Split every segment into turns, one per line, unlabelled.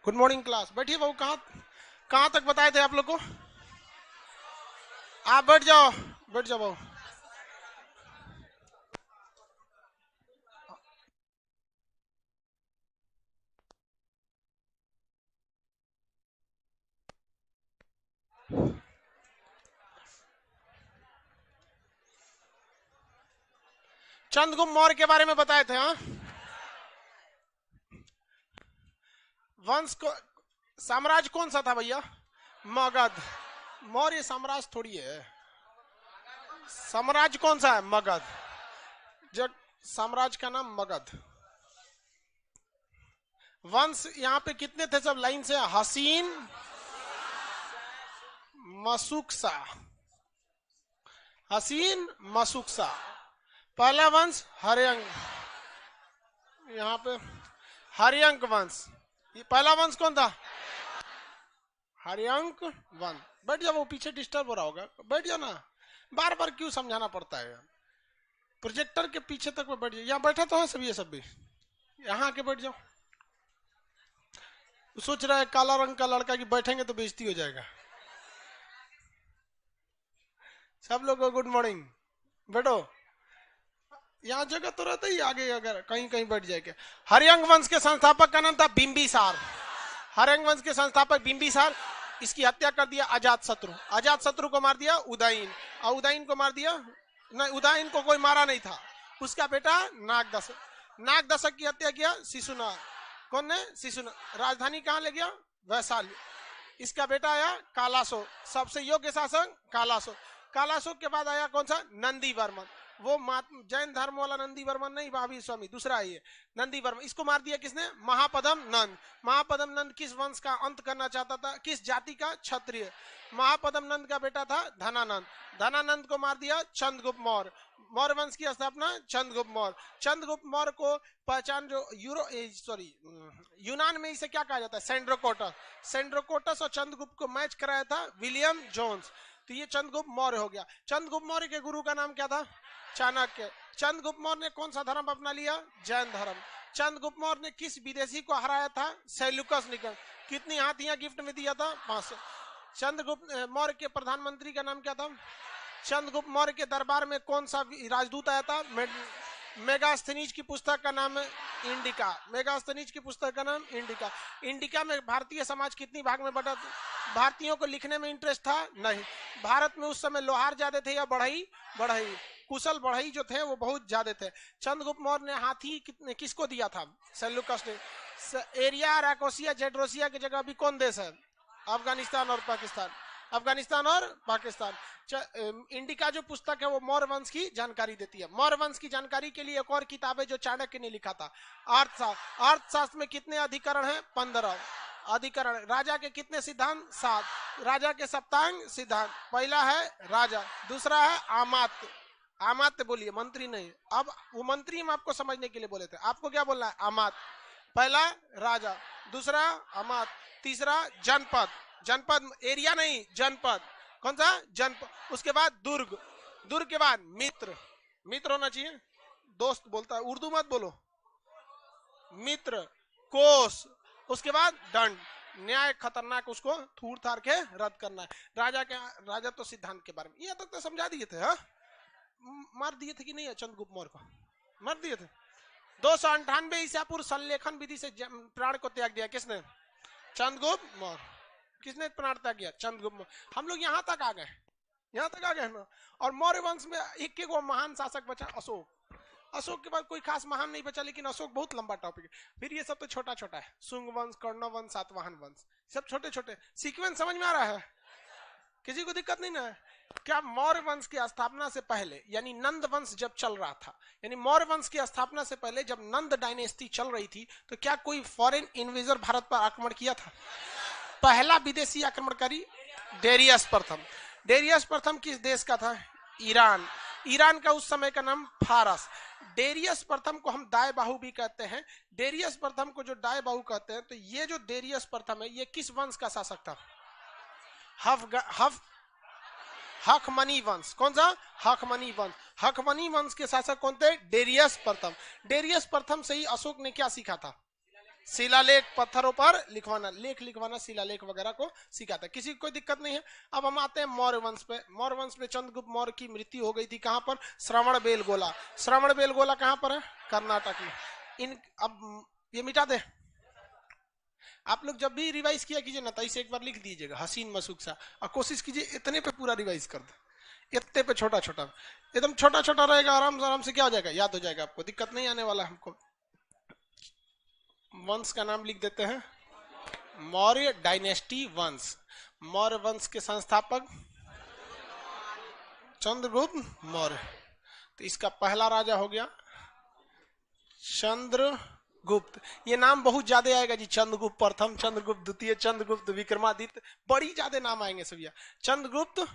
Good morning class. बैठिए बाबू। कहाँ कहाँ तक बताए थे आप लोग को? आप बैठ जाओ, बैठ जाओ बाबू। चंद्रगुप्त मौर्य के बारे में बताए थे। हाँ, वंश को साम्राज्य कौन सा था भैया? मगध। मौर्य साम्राज्य थोड़ी है। साम्राज्य कौन सा है? मगध। जब साम्राज्य का नाम मगध। वंश यहाँ पे कितने थे सब लाइन से? हसीन, मसुकसा। हसीन, मसुकसा। पहला वंश हर्यंक। यहाँ पे हर्यंक वंश। ये पहला वंश कौन था? हर्यंक वन। बैठ जाओ, वो पीछे डिस्टर्ब हो रहा होगा। बैठ जाओ ना, बार बार क्यों समझाना पड़ता है? प्रोजेक्टर के पीछे तक में बैठ जाओ। यहाँ बैठा तो है सब, ये सब भी यहाँ आके बैठ जाओ। सोच रहा है काला रंग का लड़का कि बैठेंगे तो बेइज्जती हो जाएगा। सब लोग को गुड मॉर्निंग। बैठो। यहाँ जगह तो रहता ही, आगे अगर कहीं कहीं बैठ जाएगा। हर्यंक वंश के संस्थापक का नाम था बिंबिसार। हर्यंक वंश के संस्थापक बिंबिसार। इसकी हत्या कर दिया अजात शत्रु। अजात शत्रु को मार दिया उदयन। और उदयन को मार दिया, नहीं, उदयन को कोई मारा नहीं था। उसका बेटा नागदशक। नागदशक की हत्या किया शिशुनाग। कौन ने? शिशुनाग। राजधानी कहाँ ले गया? वैशाली। इसका बेटा आया कालाशोक, सबसे योग्य शासक कालाशोक। कालाशोक के बाद आया कौन सा? नंदी वर्मन। वो जैन धर्म वाला नंदी वर्मन नहीं, महावीर स्वामी दूसरा है ये नंदी वर्मन। इसको मार दिया किसने? महापदम नंद। महापदम नंद किस वंश का अंत करना चाहता था? किस जाति का? क्षत्रिय। महापदम नंद का बेटा था धनानंद। धनानंद को मार दिया चंद्रगुप्त मौर्य। मौर्य वंश की स्थापना चंद्रगुप्त मौर्य। चंद्रगुप्त मौर्य को पहचान जो यूनान में इसे क्या कहा जाता है? सेंड्रोकोटस। सेंड्रोकोटस और चंद्रगुप्त को मैच कराया था विलियम जोन्स। तो ये चंद्रगुप्त मौर्य हो गया। चंद्रगुप्त मौर्य के गुरु का नाम क्या था? चाणक्य। चंद्रगुप्त मौर्य ने कौन सा धर्म अपना लिया? जैन धर्म। चंद्रगुप्त मौर्य ने किस विदेशी को हराया था? सेल्यूकस निकल। कितनी हाथियां गिफ्ट में दिया था? 500। चंद्रगुप्त मौर्य के प्रधानमंत्री का नाम क्या था? चंद्रगुप्त मौर्य के दरबार में कौन सा राजदूत आया था? मेगास्थनीज की पुस्तक का नाम है इंडिका। मेगास्थनीज की पुस्तक का नाम इंडिका। इंडिका में भारतीय समाज कितनी भाग में बटा? भारतीयों को लिखने में इंटरेस्ट था? नहीं। भारत में उस समय लोहार ज्यादा थे या बढ़ई? बढ़ई। कुशल बढ़ई जो थे वो बहुत ज्यादा थे। चंद्रगुप्त मौर्य ने हाथी किसको दिया था? सेल्यूकस ने। एरिया, राकोसिया, जेड्रोसिया की जगह अभी कौन देश है? अफगानिस्तान और पाकिस्तान। अफगानिस्तान और पाकिस्तान। इंडिका जो पुस्तक है वो मौर्य वंश की जानकारी देती है। मौर्य वंश की जानकारी के लिए एक और किताब है जो चाणक्य ने लिखा था, अर्थशास्त्र। अर्थशास्त्र में कितने अधिकरण हैं? 15 अधिकरण। राजा के कितने सिद्धांत? 7। राजा के सप्तांग सिद्धांत। पहला है राजा, दूसरा है आमात्य। आमात्य बोलिए, मंत्री नहीं। अब वो मंत्री हम आपको समझने के लिए बोले थे, आपको क्या बोलना है? अमात्य। पहला राजा, दूसरा अमात्य, तीसरा जनपद। जनपद एरिया नहीं, जनपद। कौन सा? जनपद। उसके बाद दुर्ग। दुर्ग के बाद मित्र। मित्र होना चाहिए, दोस्त बोलता है, उर्दू मत बोलो। मित्र। कोष। उसके बाद दंड। न्याय खतरनाक, उसको थूर थार के रद्द करना है। राजा के राजा तो सिद्धांत के बारे में ये तक तो समझा दिए थे। हाँ, मार दिए थे कि नहीं चंद्रगुप्त मौर्य को? मार दिए थे। 298 ईसा पूर्व संलेखन विधि से प्राण को त्याग दिया किसने? चंद्रगुप्त मौर्य। किसने प्राण त्याग किया? चंद्रगुप्त मौर्य। हम लोग यहाँ तक आ गए, यहाँ तक आ गए ना। और मौर्य वंश में एक एक महान शासक बचा, अशोक। अशोक के बाद कोई खास महान नहीं बचा, लेकिन अशोक बहुत लंबा टॉपिक है। फिर ये सब तो छोटा छोटा है। शुंग वंश, कर्ण वंश, सातवाहन वंश, सब छोटे छोटे। सीक्वेंस समझ में आ रहा है? किसी को दिक्कत नहीं ना है? क्या मौर्य वंश की स्थापना से पहले, यानी नंद वंश जब चल रहा था, यानी मौर्य वंश की स्थापना से पहले जब नंद डायनेस्टी चल रही थी, तो क्या कोई फॉरेन इन्वेजर भारत पर आक्रमण किया था? पहला विदेशी आक्रमणकारी डेरियस प्रथम। डेरियस प्रथम किस देश का था? ईरान। ईरान का उस समय का नाम फारस। डेरियस प्रथम को हम दाएं बाहु भी कहते हैं। डेरियस प्रथम को जो दाएं बाहु कहते हैं, तो ये जो डेरियस प्रथम है, ये किस वंश का शासक था? हखमनी वंश। कौन सा? हखमनी वंश। हखमनी वंश के शासक कौन थे? डेरियस प्रथम। डेरियस प्रथम से ही अशोक ने क्या सीखा था? शिलालेख, पत्थरों पर लिखवाना, लेख लिखवाना, शिलालेख वगैरह को सीखा था। किसी को कोई दिक्कत नहीं है। अब हम आते हैं मौर्य वंश पे। मौर्य वंश पे चंद्रगुप्त मौर्य की मृत्यु हो गई थी। कहां पर? श्रवणबेलगोला। श्रवणबेलगोला कहां पर है? कर्नाटक में। अब ये मिटा दे। आप लोग जब भी रिवाइज किया कीजिए ना, तो इसे एक बार लिख दीजिएगा, हसीन मसूक सा, और कोशिश कीजिए इतने पे पूरा रिवाइज कर दे। इतने पे छोटा छोटा, एकदम छोटा छोटा रहेगा, आराम से क्या हो जाएगा, याद हो जाएगा, आपको दिक्कत नहीं आने वाला। हमको वंश का नाम लिख देते हैं, मौर्य डायनेस्टी वंश। मौर्य वंश के संस्थापक चंद्रगुप्त मौर्य। तो इसका पहला राजा हो गया चंद्रगुप्त। ये नाम बहुत ज्यादा आएगा जी, चंद्रगुप्त प्रथम, चंद्रगुप्त द्वितीय, चंद्रगुप्त विक्रमादित्य, बड़ी ज्यादा नाम आएंगे सब। चंद्रगुप्त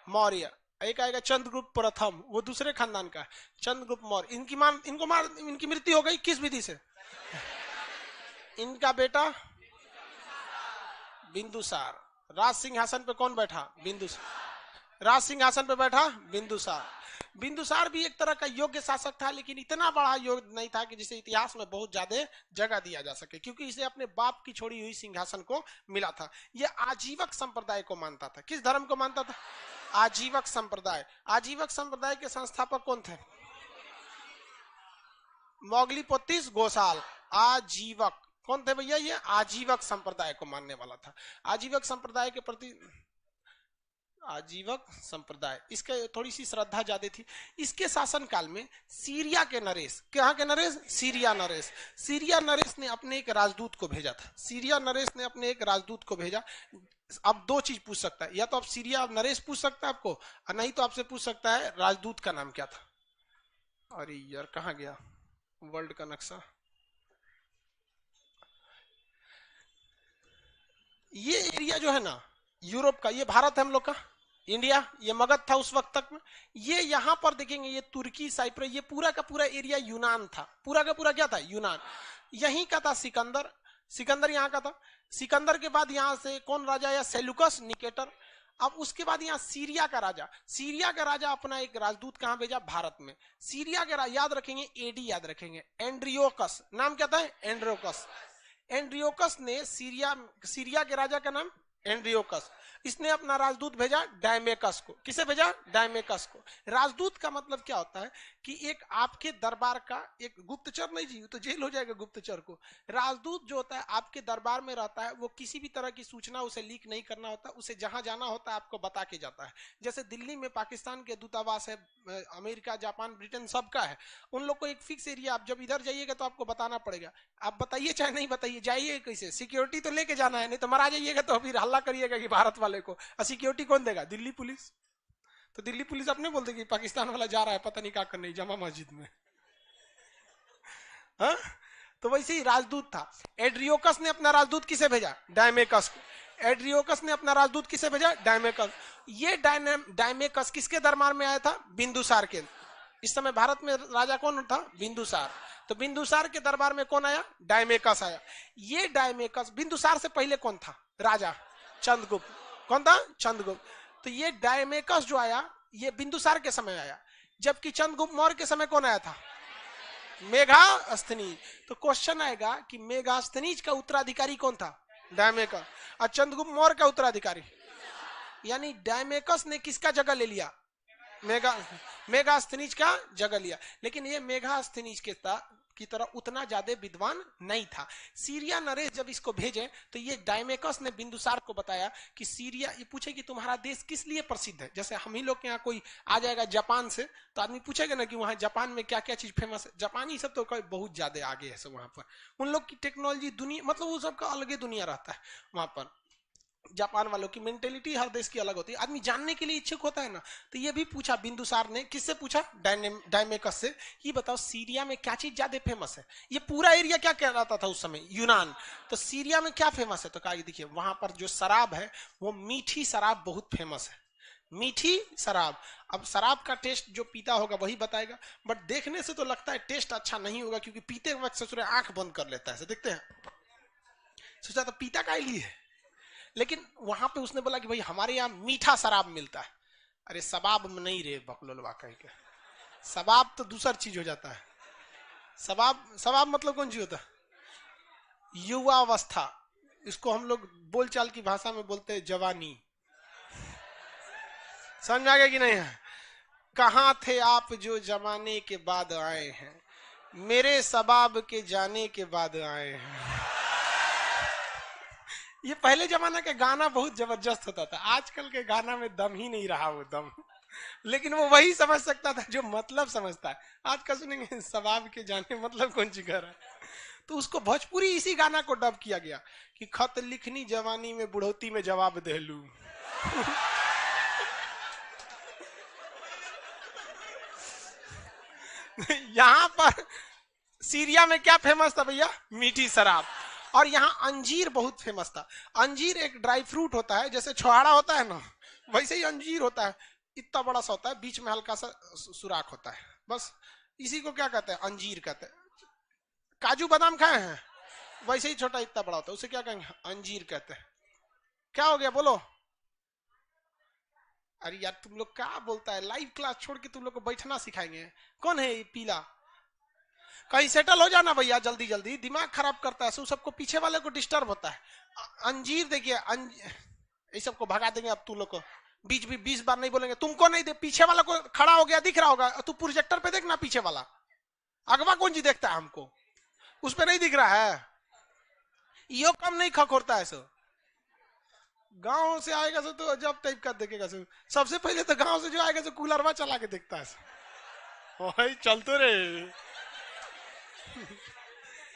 मौर्य। एक आएगा चंद्रगुप्त प्रथम, वो दूसरे खानदान का। चंद्रगुप्त मौर्य, इनकी मृत्यु हो गई किस विधि से? इनका बेटा बिंदुसार। राज सिंहासन पे कौन बैठा? बिंदुसार। राज सिंहासन पे बैठा बिंदुसार। बिंदुसार भी एक तरह का योग्य शासक था, लेकिन इतना बड़ा योग्य नहीं था कि जिसे इतिहास में बहुत ज्यादा जगह दिया जा सके, क्योंकि इसे अपने बाप की छोड़ी हुई सिंहासन को मिला था। यह आजीवक संप्रदाय को मानता था। किस धर्म को मानता था? आजीवक संप्रदाय। आजीवक संप्रदाय के संस्थापक कौन थे? मोगलीपोतिस गोसाल। आजीवक कौन थे भैया? ये आजीवक संप्रदाय को मानने वाला था। आजीवक संप्रदाय के प्रति, आजीवक संप्रदाय, इसके थोड़ी सी श्रद्धा ज्यादा थी। इसके शासन काल में सीरिया के नरेश, कहां के नरेश? सीरिया नरेश। सीरिया नरेश ने अपने एक राजदूत को भेजा था। सीरिया नरेश ने अपने एक राजदूत को भेजा। अब दो चीज पूछ सकता है, या तो आप सीरिया नरेश पूछ सकता है आपको, और नहीं तो आपसे पूछ सकता है राजदूत का नाम क्या था। अरे यार कहां गया वर्ल्ड का नक्शा? ये एरिया जो है ना यूरोप का, ये भारत है हम लोग का, इंडिया, ये मगध था उस वक्त तक में। ये यहां पर देखेंगे, ये तुर्की, साइप्रस, ये पूरा का पूरा एरिया यूनान था। पूरा का पूरा क्या था? यूनान। यहीं का था सिकंदर। सिकंदर यहाँ का था। सिकंदर के बाद यहां से कौन राजा आया? Seleucus Nicator. अब उसके बाद यहाँ सीरिया का राजा, सीरिया का राजा अपना एक राजदूत कहां भेजा? भारत में। सीरिया के याद रखेंगे, एडी याद रखेंगे, एंड्रियोकस। नाम क्या था? एंड्रियोकस। एंड्रियोकस ने सीरिया के राजा का नाम एंड्रियोकस। इसने अपना राजदूत भेजा डायमेकस को। किसे भेजा? डायमेकस को। राजदूत का मतलब क्या होता है कि एक आपके दरबार का एक गुप्तचर, नहीं जी तो जेल हो जाएगा गुप्तचर को। राजदूत जो होता है आपके दरबार में रहता है, वो किसी भी तरह की सूचना उसे लीक नहीं करना होता, उसे जहां जाना होता है आपको बता के जाता है। जैसे दिल्ली में पाकिस्तान के दूतावास है, अमेरिका, जापान, ब्रिटेन सबका है। उन लोग को एक फिक्स एरिया, आप जब इधर जाइएगा तो आपको बताना पड़ेगा। आप बताइए चाहे नहीं बताइए, जाइए कैसे, सिक्योरिटी तो लेके जाना है, नहीं तो मरा जाइएगा तो अभी हल्ला करिएगा कि भारत वाले को। सिक्योरिटी कौन देगा? दिल्ली पुलिस। तो दिल्ली पुलिस अपने बोलते कि पाकिस्तान वाला जा रहा है, पता नहीं क्या करने जमा मस्जिद में। हाँ? तो वैसे ही राजदूत था। एड्रियोकस ने अपना राजदूत किसे भेजा? डायमेकस को। एड्रियोकस ने अपना राजदूत किसे भेजा? डायमेकस। ये डायमेकस किसके दरबार में आया था? बिंदुसार के। इस समय भारत में राजा कौन था? बिंदुसार। तो बिंदुसार के दरबार में कौन आया? डायमेकस आया। ये डायमेकस, बिंदुसार से पहले कौन था राजा? चंद्रगुप्त। कौन था? चंद्रगुप्त। तो ये डायमेकस जो आया, ये बिंदुसार के समय आया, जबकि चंद्रगुप्त मौर्य के समय कौन आया था? मेघास्थनीज। तो क्वेश्चन आएगा कि मेघास्थनीज का उत्तराधिकारी कौन था? डायमेकस। और चंद्रगुप्त मौर्य का उत्तराधिकारी, यानी डायमेकस ने किसका जगह ले लिया? मेघास्थनीज का जगह लिया। लेकिन ये मेघास्थनीज की तरह उतना ज्यादा विद्वान नहीं था। सीरिया नरेश जब इसको भेजे तो ये डायमेकस ने बिंदुसार को बताया कि सीरिया, ये पूछे कि तुम्हारा देश किस लिए प्रसिद्ध है। जैसे हम ही लोग के यहाँ कोई आ जाएगा जापान से, तो आदमी पूछेगा ना कि वहाँ जापान में क्या क्या चीज फेमस है। जापानी सब तो बहुत ज्यादा आगे है सब वहां पर। उन लोग की टेक्नोलॉजी दुनिया, मतलब वो सबका अलग दुनिया रहता है वहां पर। जापान वालों की मेंटेलिटी हर देश की अलग होती है, आदमी जानने के लिए इच्छुक होता है ना। तो ये भी पूछा बिंदुसार ने, किससे पूछा? डायमेकस से। ये बताओ सीरिया में क्या चीज ज्यादा फेमस है? ये पूरा एरिया क्या कहलाता था उस समय? यूनान। तो सीरिया में क्या फेमस है? तो कहा देखिए वहां पर जो शराब है वो मीठी शराब बहुत फेमस है, मीठी शराब। अब शराब का टेस्ट जो पीता होगा वही बताएगा, बट देखने से तो लगता है टेस्ट अच्छा नहीं होगा, क्योंकि पीते वक्त ससुरे आंख बंद कर लेता है, देखते हैं, सोचा तो पीता का लिए। लेकिन वहां पे उसने बोला कि भाई हमारे यहाँ मीठा शराब मिलता है। अरे शबाब में नहीं रे बकलोलवा कह के, शबाब तो दूसरा चीज हो जाता है। शबाब, शबाब मतलब कौन चीज होता है? युवावस्था। इसको हम लोग बोलचाल की भाषा में बोलते हैं जवानी। समझ आ गया कि नहीं है? कहाँ थे आप जो जमाने के बाद आए हैं, मेरे शबाब के जाने के बाद आए हैं। ये पहले जमाना के गाना बहुत जबरदस्त होता था, आजकल के गाना में दम ही नहीं रहा वो दम। लेकिन वो वही समझ सकता था जो मतलब समझता है। आज का सुनेंगे शबाब के जाने मतलब कौन सी कर है। तो उसको भोजपुरी इसी गाना को डब किया गया कि खत लिखनी जवानी में बुढ़ौती में जवाब दे लू। यहां पर सीरिया में क्या फेमस था भैया? मीठी शराब। और यहाँ अंजीर बहुत फेमस था। अंजीर एक ड्राई फ्रूट होता है, जैसे छुहाड़ा होता है ना, वैसे ही अंजीर होता है, इतना बड़ा सा होता है, बीच में हल्का सा सुराख होता है, बस इसी को क्या कहते हैं? अंजीर कहते हैं। काजू बादाम खाए हैं? वैसे ही छोटा इतना बड़ा होता है, उसे क्या कहेंगे? अंजीर कहते हैं। क्या हो गया बोलो? अरे यार तुम लोग क्या बोलता है, लाइव क्लास छोड़ के तुम लोग को बैठना सिखाएंगे। कौन है ये पीला? कहीं सेटल हो जाना भैया जल्दी जल्दी, दिमाग खराब करता है, सबको पीछे वाले को डिस्टर्ब होता है। अंजीर देखिए, ये सबको भगा देंगे अब तू लोग को, बीच भी 20 बार नहीं बोलेंगे। तुमको नहीं दे, पीछे वाला को खड़ा हो गया दिख रहा होगा, तू प्रोजेक्टर पे देखना पीछे वाला, अगवा कौन जी देखता है हमको, उस पे नहीं दिख रहा है। यो कम नहीं खखोरता है सो, गांव से आएगा सो तो जब टाइप का देखेगा सो, सबसे पहले तो गांव से जो आएगा सो कूलरवा चला के देखता है सो, वही चलते रहे।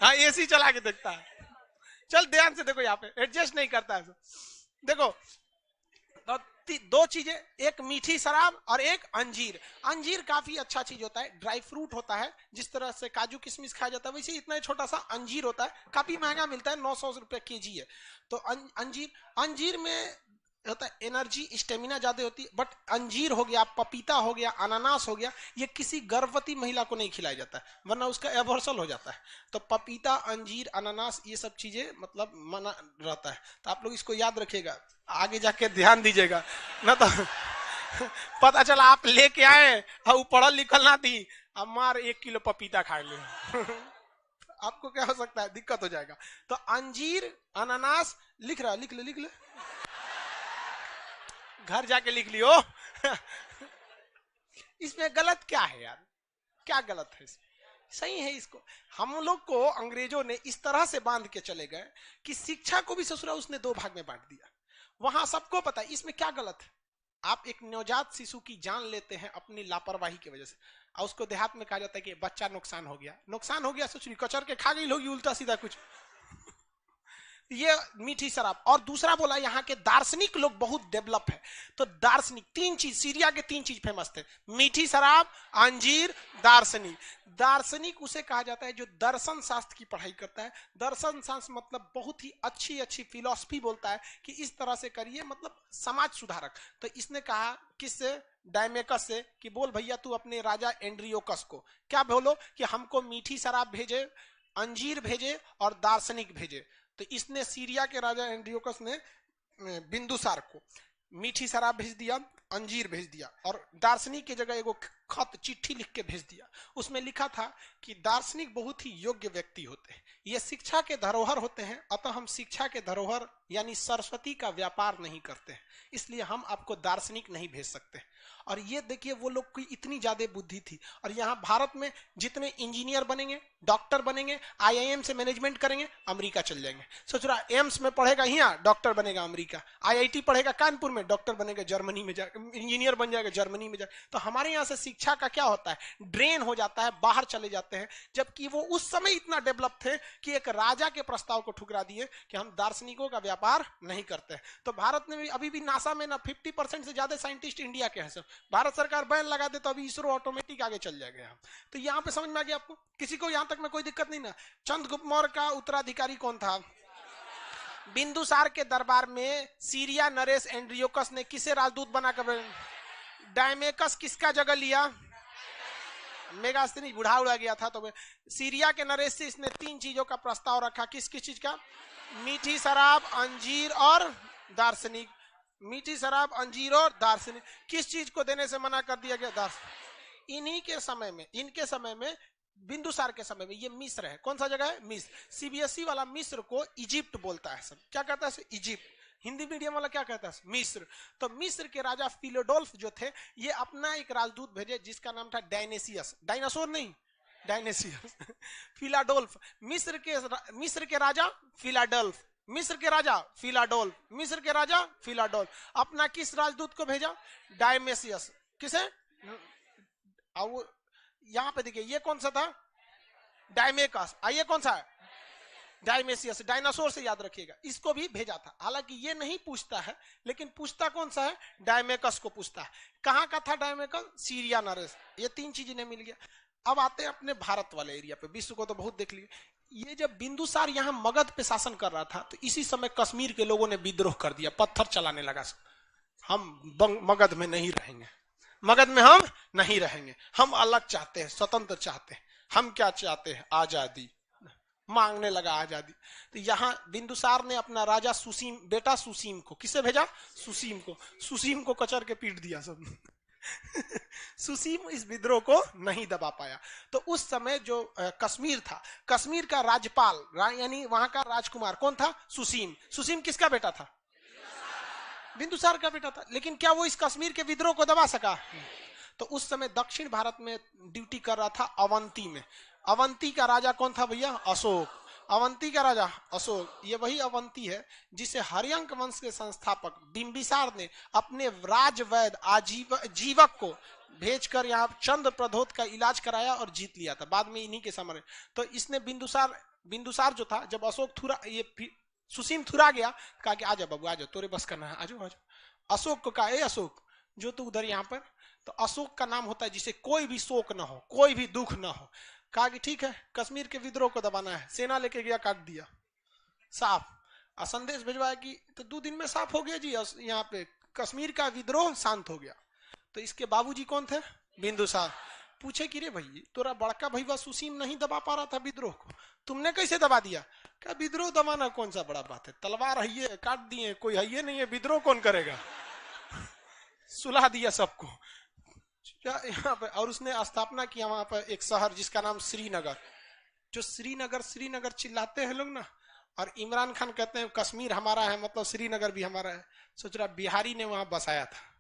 हाँ एसी चला के देखता है। चल ध्यान से देखो, यहाँ पे एडजस्ट नहीं करता है। देखो तो दो चीजें, एक मीठी शराब और एक अंजीर। अंजीर काफी अच्छा चीज होता है, ड्राई फ्रूट होता है, जिस तरह से काजू किशमिश खाया जाता है वैसे इतना छोटा सा अंजीर होता है, काफी महंगा मिलता है, 900 रुपए केजी है। तो अंजीर में होता है एनर्जी, स्टेमिना ज्यादा होती है। बट अंजीर हो गया, पपीता हो गया, अनानास हो गया, ये किसी गर्भवती महिला को नहीं खिलाया जाता है, वरना उसका एबॉर्शन हो जाता है। तो पपीता, अंजीर, अनानास ये सब चीजें मतलब मना रहता है। तो आप लोग इसको याद रखिएगा, आगे जाके ध्यान दीजिएगा, ना तो पता चला आप लेके आए और पढ़ल लिखल ना थी, अब मार 1 किलो पपीता खा ले। आपको क्या हो सकता है, दिक्कत हो जाएगा। तो अंजीर, अनानास लिख रहा, लिख ले घर जाके लिख लियो। इसमें गलत क्या है यार, क्या गलत है इसमें? सही है। इसको हम लोग को अंग्रेजों ने इस तरह से बांध के चले गए कि शिक्षा को भी ससुरा उसने 2 भाग में बांट दिया। वहां सबको पता है इसमें क्या गलत है। आप एक नवजात शिशु की जान लेते हैं अपनी लापरवाही की वजह से, और उसको देहात में कहा जाता है कि बच्चा नुकसान हो गया, ससुरी कचर के खा गई होगी उल्टा सीधा कुछ। ये मीठी शराब। और दूसरा बोला यहाँ के दार्शनिक लोग बहुत डेवलप है। तो दार्शनिक 3 चीज, सीरिया के 3 चीज फेमस थे, मीठी शराब, अंजीर, दार्शनिक। दार्शनिक उसे कहा जाता है जो दर्शन शास्त्र की पढ़ाई करता है। दर्शन शास्त्र मतलब बहुत ही अच्छी फिलॉसफी बोलता है कि इस तरह से करिए, मतलब समाज सुधारक। तो इसने कहा किससे? डायमेकस से, कि बोल भैया तू अपने राजा एंड्रियोकस को क्या बोलो कि हमको मीठी शराब भेजे, अंजीर भेजे और दार्शनिक भेजे। तो इसने सीरिया के राजा एंड्रियोकस ने बिंदुसार को मीठी शराब भेज दिया, अंजीर भेज दिया, और दार्शनिक की जगह एगो खत, चिट्ठी लिख के भेज दिया। उसमें लिखा था कि दार्शनिक बहुत ही योग्य व्यक्ति होते हैं, ये शिक्षा के धरोहर होते हैं, अतः हम शिक्षा के धरोहर यानी सरस्वती का व्यापार नहीं करते हैं, इसलिए हम आपको दार्शनिक नहीं भेज सकते। और ये देखिए वो लोग की इतनी ज्यादा बुद्धि थी। और यहाँ भारत में जितने इंजीनियर बनेंगे, डॉक्टर बनेंगे, IIM से मैनेजमेंट करेंगे, अमेरिका चल जाएंगे। सोच रहा एम्स में पढ़ेगा यहाँ, डॉक्टर बनेगा अमेरिका, IIT पढ़ेगा कानपुर में, डॉक्टर बनेगा जर्मनी में, इंजीनियर बन जाएगा जर्मनी में। तो हमारे यहाँ से शिक्षा का क्या होता है, ड्रेन हो जाता है, बाहर चले जाते हैं। जबकि वो उस समय इतना डेवलप थे कि एक राजा के प्रस्ताव को ठुकरा दिए कि हम दार्शनिकों का व्यापार नहीं करते हैं। तो भारत में भी अभी भी नासा में ना 50% से ज्यादा साइंटिस्ट इंडिया के हैं सब। भारत सरकार बैन लगा दे तो अभी इसरो ऑटोमेटिक आगे चल जाएगा। तो यहाँ पे समझ में आ गया आपको, किसी को यहाँ तक में कोई दिक्कत नहीं ना। चंद्रगुप्त मौर्य का उत्तराधिकारी कौन था? बिंदुसार के दरबार में सीरिया नरेश एंड्रियोकस ने किसे राजदूत बनाकर, डायमेकस किसका जगह लिया? मेगास्थनीज बुढ़ा उड़ा गया था। तो सीरिया के नरेश से इसने 3 चीजों का प्रस्ताव रखा। किस किस चीज का? मीठी शराब, अंजीर और दार्शनिक। मीठी शराब, अंजीर और दार्शनिक। किस चीज को देने से मना कर दिया गया? दार्शनिक। इन्हीं के समय में, इनके समय में, बिंदुसार के समय में ये मिस्र है। कौन सा जगह है? मिस्र। सीबीएसई वाला मिस्र को इजिप्ट बोलता है सब। क्या कहता है? इजिप्ट। हिंदी मीडियम वाला क्या कहता है? मिस्र। तो मिस्र के राजा फिलोडोल्फ जो थे, ये अपना एक राजदूत भेजे जिसका नाम था डायनेसियस। डायनासोर नहीं, डायनेसियस। फिलाडोल्फ। मिस्र के राजा फिलाडोल्फ, मिस्र के राजा फिलाडोल्फ, मिस्र के राजा फिलाडोल्फ अपना किस राजदूत को भेजा? डायमेसियस। किसे? यहां पे देखिए, ये कौन सा था? डायमेकस। ये कौन सा है? डायमेसियस। डायनासोर से याद रखिएगा। इसको भी भेजा था। हालांकि ये नहीं पूछता है, लेकिन पूछता कौन सा है? डायमेकस को पूछता है। कहां का था डायमेकस? सीरिया नरेश। ये 3 चीज इन्हें मिल गया। अब आते हैं अपने भारत वाले एरिया पे। विश्व को तो बहुत देख लिया। ये जब बिंदुसार यहाँ मगध पे शासन कर रहा था, तो इसी समय कश्मीर के लोगों ने विद्रोह कर दिया, पत्थर चलाने लगा। हम मगध में नहीं रहेंगे, मगध में हम नहीं रहेंगे, हम अलग चाहते हैं, स्वतंत्र चाहते हैं। हम क्या चाहते हैं? आजादी। मांगने लगा आजादी। तो यहाँ बिंदुसार ने अपना राजा सुसीम, बेटा सुसीम को, किसे भेजा? सुसीम को। सुसीम को कचर के पीट दिया सब। सुसीम इस विद्रोह को नहीं दबा पाया। तो उस समय जो कश्मीर था, कश्मीर का राज्यपाल यानी वहां का राजकुमार कौन था? सुसीम। सुसीम किसका बेटा था? बिंदुसार का बेटा था। लेकिन क्या वो इस कश्मीर के विद्रोह को दबा सका? तो उस समय दक्षिण भारत में ड्यूटी कर रहा था अवंती में। अवंती का राजा कौन था भैया? अशोक। अवंती का राजा अशोक। ये वही अवंती है जिसे हर्यंक वंश के संस्थापक बिंबिसार ने अपने राजवैद जीवक को भेजकर यहाँ चंद्र प्रधोत का इलाज कराया और जीत लिया था। बाद में इन्हीं के समय। तो इसने बिंदुसार जो था, जब अशोक थुरा, ये सुसीम थुरा गया, कहा कि आजा बाबू आजा, तोरे बस करना है, आजो आजो। अशोक को कहा, ए अशोक जो तू उधर यहाँ पर। तो अशोक का नाम होता है जिसे कोई भी शोक ना हो, कोई भी दुख ना हो। कहा कि ठीक है, कश्मीर के विद्रोह को दबाना है। सेना लेके गया, काट दिया साफ। संदेश भिजवाया कि तो 2 दिन में साफ हो गया जी, यहाँ पे कश्मीर का विद्रोह शांत हो गया। तो इसके बाबूजी कौन थे? बिंदुसार। पूछे कि रे भाई, तोरा बड़का भैया सुसीम नहीं दबा पा रहा था विद्रोह को, तुमने कैसे दबा दिया? क्या विद्रोह दबाना कौन सा बड़ा बात है, तलवार है, काट दिए, कोई है नहीं है, विद्रोह कौन करेगा? सुलह दिया सबको यहाँ पे। और उसने स्थापना किया वहां पर एक शहर जिसका नाम श्रीनगर। जो श्रीनगर चिल्लाते हैं लोग ना, और इमरान खान कहते हैं कश्मीर हमारा है, मतलब श्रीनगर भी हमारा है। सोच रहा बिहारी ने वहां बसाया था।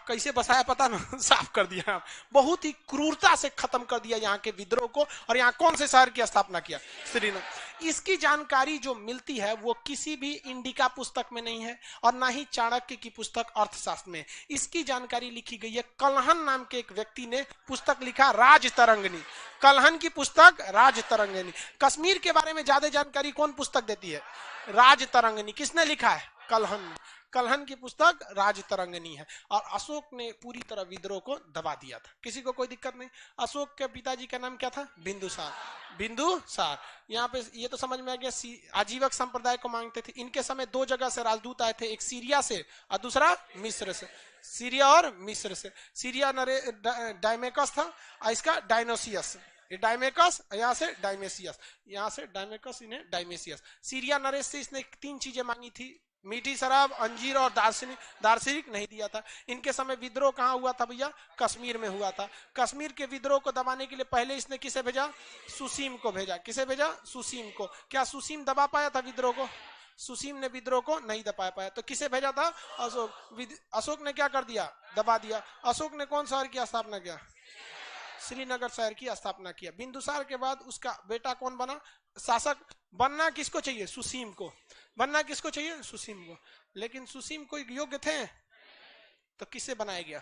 कैसे बसाया पता ना, साफ कर दिया। बहुत ही क्रूरता से खत्म कर दिया यहाँ के विद्रोह को। और यहाँ कौन से शहर की स्थापना किया? श्रीनगर। इसकी जानकारी जो मिलती है वो किसी भी इंडिका पुस्तक में नहीं है, और ना ही चाणक्य की पुस्तक अर्थशास्त्र में। इसकी जानकारी लिखी गई है, कलहन नाम के एक व्यक्ति ने पुस्तक लिखा, राजतरंगिणी। कलहन की पुस्तक राजतरंगिणी। कश्मीर के बारे में ज्यादा जानकारी कौन पुस्तक देती है? राजतरंगिणी। किसने लिखा है? कलहन। कलहन की पुस्तक राजतरंगिणी है। और अशोक ने पूरी तरह विद्रोह को दबा दिया था। किसी को कोई दिक्कत नहीं। अशोक के पिताजी का नाम क्या था? बिंदुसार। बिंदुसार। यहाँ पे ये तो समझ में आ गया, आजीवक संप्रदाय को मांगते थे। इनके समय 2 जगह से राजदूत आए थे, एक सीरिया से और दूसरा मिस्र से। सीरिया और मिस्र से। सीरिया डायमेकस था, और इसका डायनोसियस। ये डायमेकस, यहाँ से डायमेसियस, यहाँ से डायमेकस, इन्हें डायमेसियस। सीरिया नरेश से इसने 3 चीजें मांगी थी, मीठी शराब, अंजीर और दार्शनिक नहीं दिया था। इनके समय विद्रोह कहाँ हुआ था भैया? कश्मीर में हुआ था। कश्मीर के विद्रोह को दबाने के लिए पहले इसने किसे भेजा? सुसीम को भेजा। किसे भेजा? सुसीम को। क्या सुसीम दबा पाया था विद्रोह को? सुसीम ने विद्रोह को नहीं दबा पाया। तो किसे भेजा था? अशोक। अशोक ने क्या कर दिया? दबा दिया। अशोक ने कौन शहर की स्थापना किया? श्रीनगर शहर की स्थापना किया। बिंदुसार के बाद उसका बेटा कौन बना शासक? बनना किसको चाहिए? सुसीम को। बनना किसको चाहिए? सुसीम को। लेकिन सुसीम कोई योग्य थे? तो किससे बनाया गया?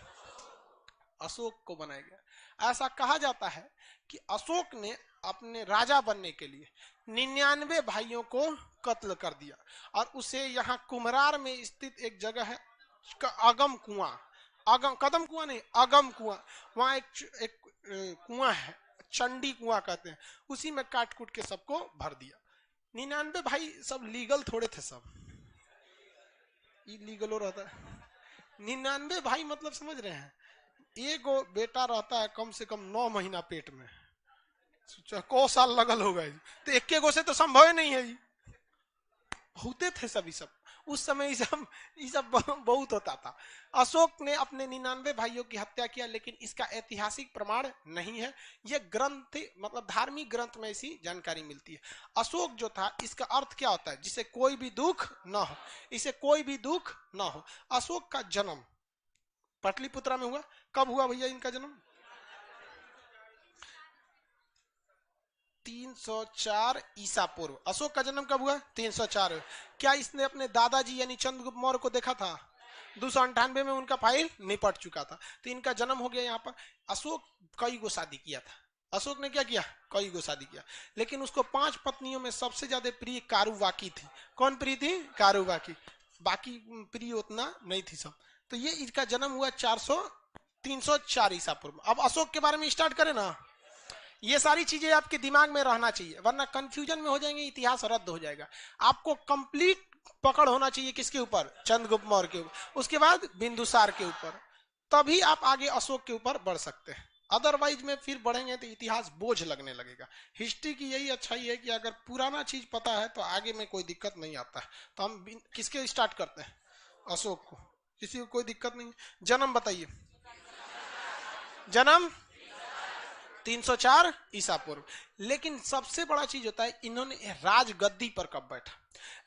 अशोक को बनाया गया। ऐसा कहा जाता है कि अशोक ने अपने राजा बनने के लिए 99 भाइयों को कत्ल कर दिया और उसे यहाँ कुम्हरार में स्थित एक जगह है अगम कुआं, अगम कदम कुआं नहीं, अगम कुआं, वहां एक कुआं है, चंडी कुआं कहते हैं, उसी में काट कूट के सबको भर दिया। 99 भाई सब लीगल थोड़े थे, सब इलीगल रहता है। 99 भाई मतलब समझ रहे हैं, एक बेटा रहता है कम से कम 9 महीना पेट में, को साल लगल होगा, तो एक गो से तो संभव ही नहीं है जी। होते थे सभी सब उस समय, ये सब बहुत होता था। अशोक ने अपने 99 भाइयों की हत्या किया, लेकिन इसका ऐतिहासिक प्रमाण नहीं है। यह ग्रंथ मतलब धार्मिक ग्रंथ में ऐसी जानकारी मिलती है। अशोक जो था, इसका अर्थ क्या होता है? जिसे कोई भी दुख न हो, इसे कोई भी दुख न हो। अशोक का जन्म पाटलिपुत्रा में हुआ। कब हुआ भैया इनका जन्म? 304 ईसा पूर्व। अशोक का जन्म कब हुआ? 304। क्या इसने अपने दादाजी यानी चंद्रगुप्त मौर्य को देखा था? 298 में उनका फाइल निपट चुका था, तो इनका जन्म हो गया यहाँ पर। अशोक कई गो शादी किया था। अशोक ने क्या किया? कई गो शादी किया, लेकिन उसको 5 पत्नियों में सबसे ज्यादा प्रिय कारुबाकी थी। कौन प्रिय थी? कारुबाकी। बाकी प्रिय उतना नहीं थी सब। तो ये इसका जन्म हुआ 304 ईसा पूर्व। अब अशोक के बारे में स्टार्ट करें ना। ये सारी चीजें आपके दिमाग में रहना चाहिए, वरना कंफ्यूजन में हो जाएंगे, इतिहास रद्द हो जाएगा। आपको कंप्लीट पकड़ होना चाहिए किसके ऊपर? चंद्रगुप्त मौर्य के ऊपर, उसके बाद बिंदुसार के ऊपर, तभी आप आगे अशोक के ऊपर बढ़ सकते हैं। अदरवाइज में फिर बढ़ेंगे तो इतिहास बोझ लगने लगेगा। हिस्ट्री की यही अच्छाई है कि अगर पुराना चीज पता है तो आगे में कोई दिक्कत नहीं आता है। तो हम किसके स्टार्ट करते हैं? अशोक को। किसी को कोई दिक्कत नहीं। जन्म बताइए। जन्म 304 ईसा पूर्व। लेकिन सबसे बड़ा चीज होता है, इन्होंने राजगद्दी पर कब बैठा?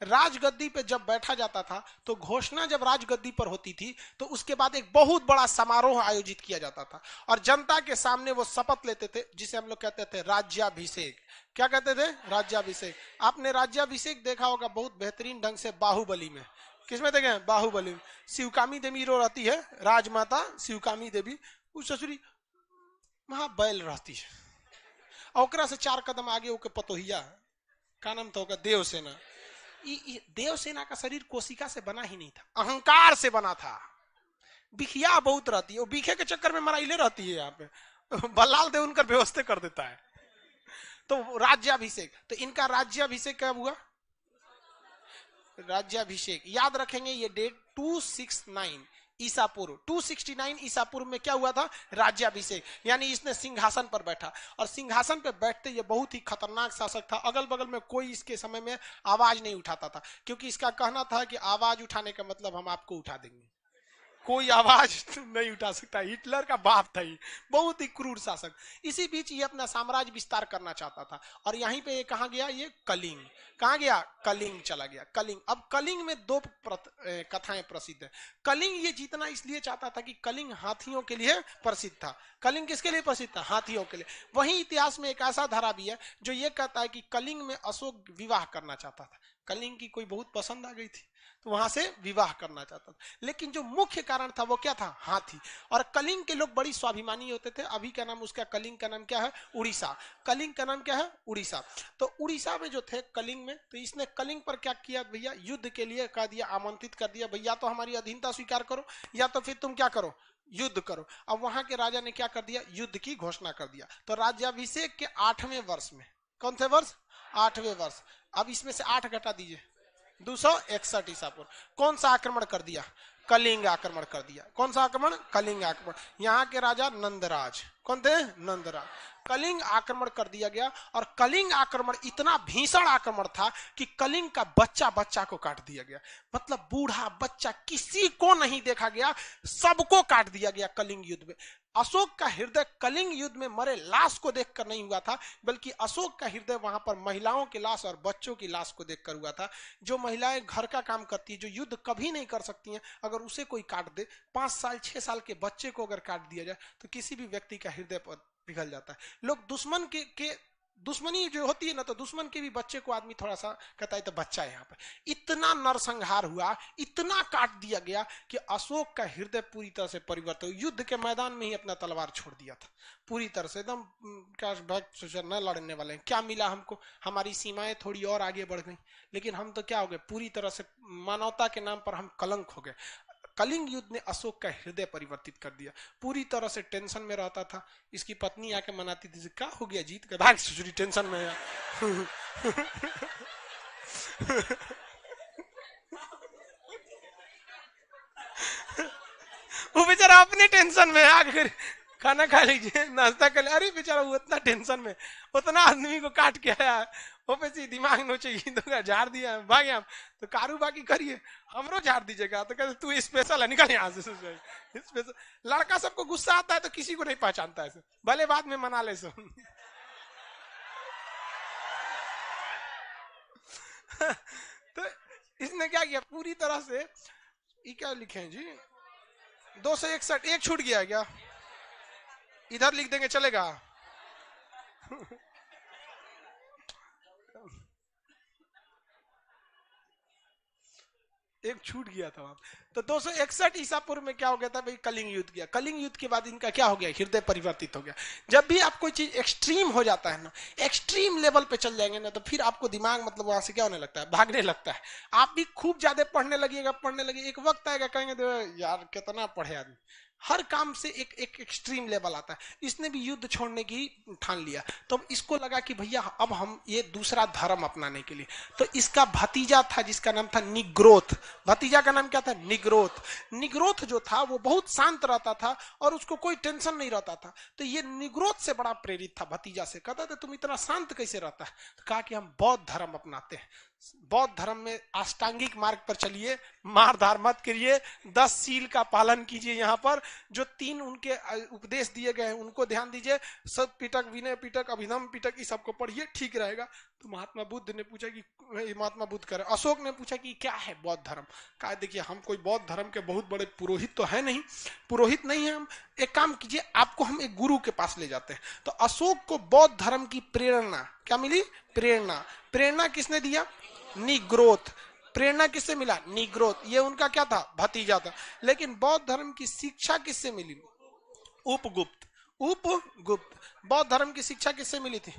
राजगद्दी पे जब बैठा जाता था तो घोषणा जब राजगद्दी पर होती थी तो उसके बाद एक बहुत बड़ा समारोह आयोजित किया जाता था और जनता के सामने वो शपथ लेते थे, जिसे हम लोग कहते थे राज्याभिषेक। क्या कहते थे? राज्याभिषेक। आपने राज्याभिषेक देखा होगा बहुत बेहतरीन ढंग से बाहुबली में। किसमें देखे? बाहुबली में। शिवकामी देवी रो रहती है, राजमाता शिवकामी देवी, उस ससुरी वहां बैल रहती है, और से 4 कदम आगे ओके पतोहिया, का नाम था होगा? देवसेना। देवसेना का शरीर कोशिका से बना ही नहीं था, अहंकार से बना था। बिखिया बहुत रहती है, वो बिखे के चक्कर में मराइले रहती है। यहाँ पे बल्लाल देव उनका व्यवस्था कर देता है। तो राज्याभिषेक, तो इनका राज्याभिषेक कब हुआ? राज्याभिषेक याद रखेंगे, ये डेट 269 ईसा पूर्व। 269 ईसा पूर्व में क्या हुआ था? राज्याभिषेक। यानी इसने सिंहासन पर बैठा, और सिंहासन पर बैठते ये बहुत ही खतरनाक शासक था। अगल बगल में कोई इसके समय में आवाज नहीं उठाता था, क्योंकि इसका कहना था कि आवाज उठाने का मतलब हम आपको उठा देंगे, कोई आवाज नहीं उठा सकता। हिटलर का बाप था ये, बहुत ही क्रूर शासक। इसी बीच ये अपना साम्राज्य विस्तार करना चाहता था, और यहीं पे ये कहाँ गया? ये कलिंग। कहाँ गया? कलिंग चला गया। कलिंग। अब कलिंग में 2 कथाएं प्रसिद्ध है। कलिंग ये जीतना इसलिए चाहता था कि कलिंग हाथियों के लिए प्रसिद्ध था। कलिंग किसके लिए प्रसिद्ध था? हाथियों के लिए। वहीं इतिहास में एक ऐसा धारा भी है जो ये कहता है कि कलिंग में अशोक विवाह करना चाहता था। कलिंग की कोई बहुत पसंद आ गई थी, तो वहां से विवाह करना चाहता था। लेकिन जो मुख्य कारण था वो क्या था? हाथी। और कलिंग के लोग बड़ी स्वाभिमानी होते थे। अभी का नाम उसका, कलिंग का नाम क्या है? उड़ीसा। कलिंग का नाम क्या है? उड़ीसा। तो उड़ीसा में जो थे कलिंग में, तो इसने कलिंग पर क्या किया भैया? युद्ध के लिए कह दिया, आमंत्रित कर दिया, भैया तो हमारी अधीनता स्वीकार करो, या तो फिर तुम क्या करो? युद्ध करो। अब वहां के राजा ने क्या कर दिया? युद्ध की घोषणा कर दिया। तो राज्याभिषेक के 8वें वर्ष में, कौन से वर्ष? 8वें वर्ष। अब इसमें से 8 घटा दीजिए, 261 ईसा पूर्व। कौन सा आक्रमण कर दिया? कलिंग आक्रमण कर दिया। कौन सा आक्रमण? कलिंग आक्रमण। यहाँ के राजा नंदराज। कौन थे? नंदराज। कलिंग आक्रमण कर दिया गया, और कलिंग आक्रमण इतना भीषण आक्रमण था कि कलिंग का बच्चा बच्चा को काट दिया गया। मतलब बूढ़ा बच्चा किसी को नहीं देखा गया, सबको काट दिया गया कलिंग युद्ध में। अशोक का हृदय कलिंग युद्ध में मरे लाश को देखकर नहीं हुआ था, बल्कि अशोक का हृदय वहां पर महिलाओं की लाश और बच्चों की लाश को देखकर हुआ था। जो महिलाएं घर का काम करती है, जो युद्ध कभी नहीं कर सकती हैं, अगर उसे कोई काट दे, 5 साल 6 साल के बच्चे को अगर काट दिया जाए, तो किसी भी व्यक्ति का हृदय पर पिघल जाता है। लोग दुश्मन के दुश्मनी जो होती है ना, तो दुश्मन के भी बच्चे को आदमी थोड़ा सा कहता है तो बच्चा है। यहाँ पर इतना नरसंहार हुआ, इतना काट दिया गया कि अशोक का हृदय पूरी तरह से परिवर्तन, युद्ध के मैदान में ही अपना तलवार छोड़ दिया था पूरी तरह से, एकदम न लड़ने वाले हैं, क्या मिला हमको, हमारी सीमाएं थोड़ी और आगे बढ़ गई, लेकिन हम तो क्या हो गए, पूरी तरह से मानवता के नाम पर हम कलंक हो गए। कलिंग युद्ध ने अशोक का हृदय परिवर्तित कर दिया, पूरी तरह से टेंशन में रहता था। इसकी पत्नी आके मनाती थी, क्या हो गया, जीत गए, भाग ससुरी, टेंशन में है। वो बेचारा अपने टेंशन में आकर खाना खा लीजिए, नाश्ता कर ले, अरे बेचारा वो इतना टेंशन में, उतना आदमी को काट के आया, वो पे दिमाग नोचे, तो झाड़ दिया, भागे हम, तो कारू बाकी करिए, हमरो झाड़ दीजिएगा, तो कहते तू स्पेशल है, निकल यहाँ से। स्पेशल लड़का सबको गुस्सा आता है तो किसी को नहीं पहचानता है, भले बाद में मना ले सब। तो इसने क्या किया, पूरी तरह से, ये क्या लिखे हैं जी, 261, एक छूट गया क्या, इधर लिख देंगे चलेगा। एक छूट गया था वहां। तो 261 ईसा पूर्व में क्या हो गया था भाई, कलिंग युद्ध गया। कलिंग युद्ध के बाद इनका क्या हो गया, हृदय परिवर्तित हो गया। जब भी आप कोई चीज एक्सट्रीम हो जाता है ना, एक्सट्रीम लेवल पे चल जाएंगे ना, तो फिर आपको दिमाग मतलब वहां से क्या होने लगता है, भागने लगता है। आप भी खूब ज्यादा पढ़ने लगिएगा, एक वक्त आएगा कहेंगे यार कितना पढ़े आदमी, हर काम से एक एक एक्सट्रीम लेवल आता है। इसने भी युद्ध छोड़ने की ठान लिया, तो इसको लगा कि भैया अब हम ये दूसरा धर्म अपनाने के लिए, तो इसका भतीजा था जिसका नाम था निग्रोथ, भतीजा का नाम क्या था, निग्रोथ। निग्रोथ जो था वो बहुत शांत रहता था और उसको कोई टेंशन नहीं रहता था, तो ये निग्रोथ से बड़ा प्रेरित था, भतीजा से। कहता था तुम इतना शांत कैसे रहता है, तो कहा कि हम बौद्ध धर्म अपनाते हैं, बौद्ध धर्म में अष्टांगिक मार्ग पर चलिए, मार धार मत करिए, 10 सील का पालन कीजिए, यहाँ पर जो 3 उनके उपदेश दिए गए हैं उनको ध्यान दीजिए, सत पिटक, विनय पिटक, अभिधम पिटक, इस सबको पढ़िए, ठीक रहेगा। तो महात्मा बुद्ध ने पूछा कि महात्मा बुद्ध करे, अशोक ने पूछा कि क्या है बौद्ध धर्म। कहा देखिए हम कोई बौद्ध धर्म के बहुत बड़े पुरोहित तो है नहीं, पुरोहित नहीं है हम, एक काम कीजिए आपको हम एक गुरु के पास ले जाते हैं। तो अशोक को बौद्ध धर्म की प्रेरणा क्या मिली, प्रेरणा किसने दिया, निग्रोथ। प्रेरणा किससे मिला, निग्रोथ, ये उनका क्या था, भतीजा था। लेकिन बौद्ध धर्म की शिक्षा किससे मिली, उपगुप्त। बौद्ध धर्म की शिक्षा किससे मिली थी,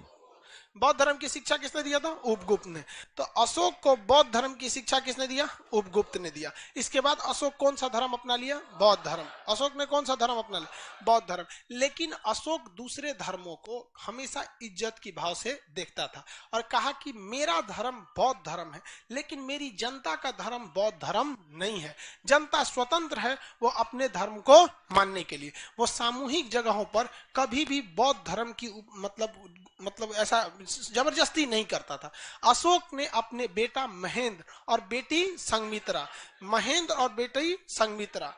बौद्ध धर्म की शिक्षा किसने दिया था, उपगुप्त ने। तो अशोक को बौद्ध धर्म की शिक्षा किसने दिया, उपगुप्त ने दिया। इसके बाद अशोक कौन सा धर्म अपना लिया, बौद्ध धर्म। अशोक ने कौन सा धर्म अपना लिया, बौद्ध धर्म। लेकिन अशोक दूसरे धर्मों को हमेशा इज्जत की भाव से देखता था और कहा कि मेरा धर्म बौद्ध धर्म है, लेकिन मेरी जनता का धर्म बौद्ध धर्म नहीं है। जनता स्वतंत्र है वो अपने धर्म को मानने के लिए, वो सामूहिक जगहों पर कभी भी बौद्ध धर्म की मतलब ऐसा जबरदस्ती नहीं करता था। अशोक ने अपने बेटा महेंद्र और बेटी संघमित्रा, महेंद्र और बेटी संघमित्रा,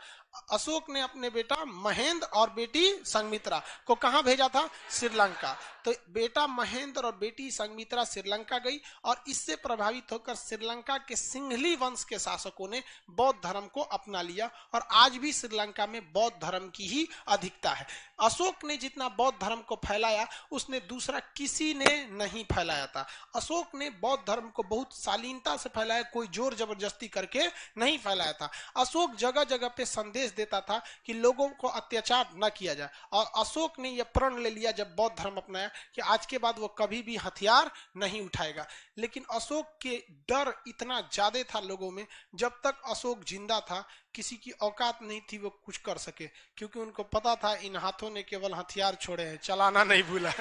अशोक ने अपने बेटा महेंद्र और बेटी संघमित्रा को कहां भेजा था, श्रीलंका। तो बेटा महेंद्र और बेटी संघमित्रा श्रीलंका गई और इससे प्रभावित होकर श्रीलंका के सिंघली वंश के शासकों ने बौद्ध धर्म को अपना लिया और आज भी श्रीलंका में बौद्ध धर्म की ही अधिकता है। अशोक ने जितना बौद्ध धर्म को फैलाया उसने दूसरा किसी ने नहीं फैलाया था। अशोक ने बौद्ध धर्म को बहुत शालीनता से फैलाया, कोई जोर जबरदस्ती करके नहीं फैलाया था। अशोक जगह जगह पे संदेश देता था कि लोगों को अत्याचार न किया जाए और अशोक ने यह प्रण ले लिया जब बौद्ध धर्म अपनाया कि आज के बाद वो कभी भी हथियार नहीं उठाएगा। लेकिन अशोक के डर इतना ज्यादा था लोगों में, जब तक अशोक जिंदा था किसी की औकात नहीं थी वो कुछ कर सके, क्योंकि उनको पता था इन हाथों ने केवल हथियार छोड़े हैं, चलाना नहीं भूला।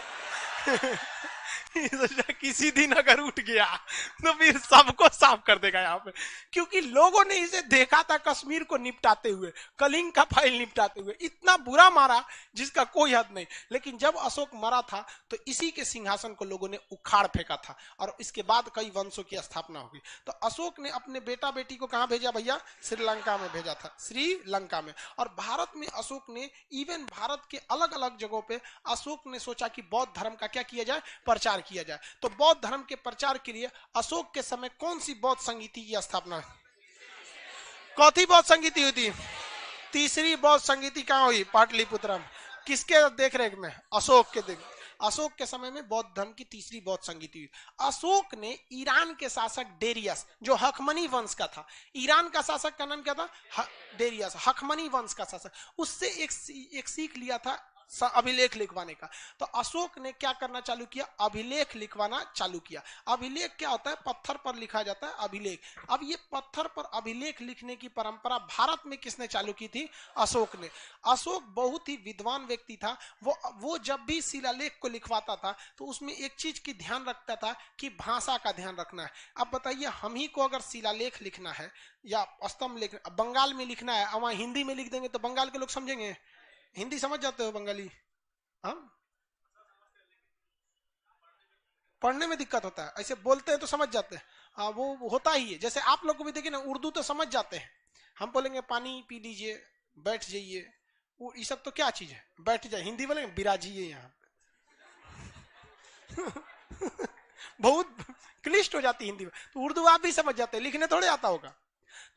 किसी दिन अगर उठ गया तो फिर सबको साफ कर देगा यहाँ पे, क्योंकि लोगों ने इसे देखा था कश्मीर को निपटाते हुए, कलिंग का फाइल निपटाते हुए, इतना बुरा मारा जिसका कोई हद नहीं। लेकिन जब अशोक मरा था तो इसी के सिंहासन को लोगों ने उखाड़ फेंका था और इसके बाद कई वंशों की स्थापना होगी। तो अशोक ने अपने बेटा बेटी को कहां भेजा भैया, श्रीलंका में भेजा था, श्रीलंका में। और भारत में अशोक ने इवन भारत के अलग अलग जगहों पे अशोक ने सोचा कि बौद्ध धर्म का क्या किया जाए, प्रचार किया जाए। तो बौद्ध धर्म के प्रचार के लिए अशोक के समय कौन सी बौद्ध संगीति की स्थापना हुई, कौथी बौद्ध संगीति हुई थी, तीसरी बौद्ध संगीति कहां हुई, पाटलिपुत्र में। किसके देखरेख में, अशोक के देख। अशोक के समय में बौद्ध धर्म की तीसरी बौद्ध संगीति हुई। अशोक ने ईरान के शासक डेरियस, जो हखमनी वंश का था, ईरान का शासक का नाम क्या था? डेरियस, हखमनी वंश का शासक, उससे एक सीख लिया था अभिलेख लिखवाने का। तो अशोक ने क्या करना चालू किया? अभिलेख लिखवाना चालू किया। अभिलेख क्या होता है? पत्थर पर लिखा जाता है अभिलेख। अब ये पत्थर पर अभिलेख लिखने की परंपरा भारत में किसने चालू की थी? अशोक ने। अशोक बहुत ही विद्वान व्यक्ति था। वो जब भी शिलालेख को लिखवाता था तो उसमें एक चीज की ध्यान रखता था कि भाषा का ध्यान रखना है। अब बताइए, हम ही को अगर शिलालेख लिखना है या स्तंभ लिखना, बंगाल में लिखना है, वहां हिंदी में लिख देंगे तो बंगाल के लोग समझेंगे? हिंदी समझ जाते हो बंगाली? हम पढ़ने में दिक्कत होता है, ऐसे बोलते हैं तो समझ जाते हैं। हाँ, वो होता ही है। जैसे आप लोग को भी देखिए ना, उर्दू तो समझ जाते हैं। हम बोलेंगे पानी पी लीजिए, बैठ जाइए, ये सब तो क्या चीज है? बैठ जाए। हिंदी बोलेंगे बिराजिए यहाँ। बहुत क्लिष्ट हो जाती है हिंदी में, तो उर्दू आप भी समझ जाते हैं, लिखने थोड़े आता होगा।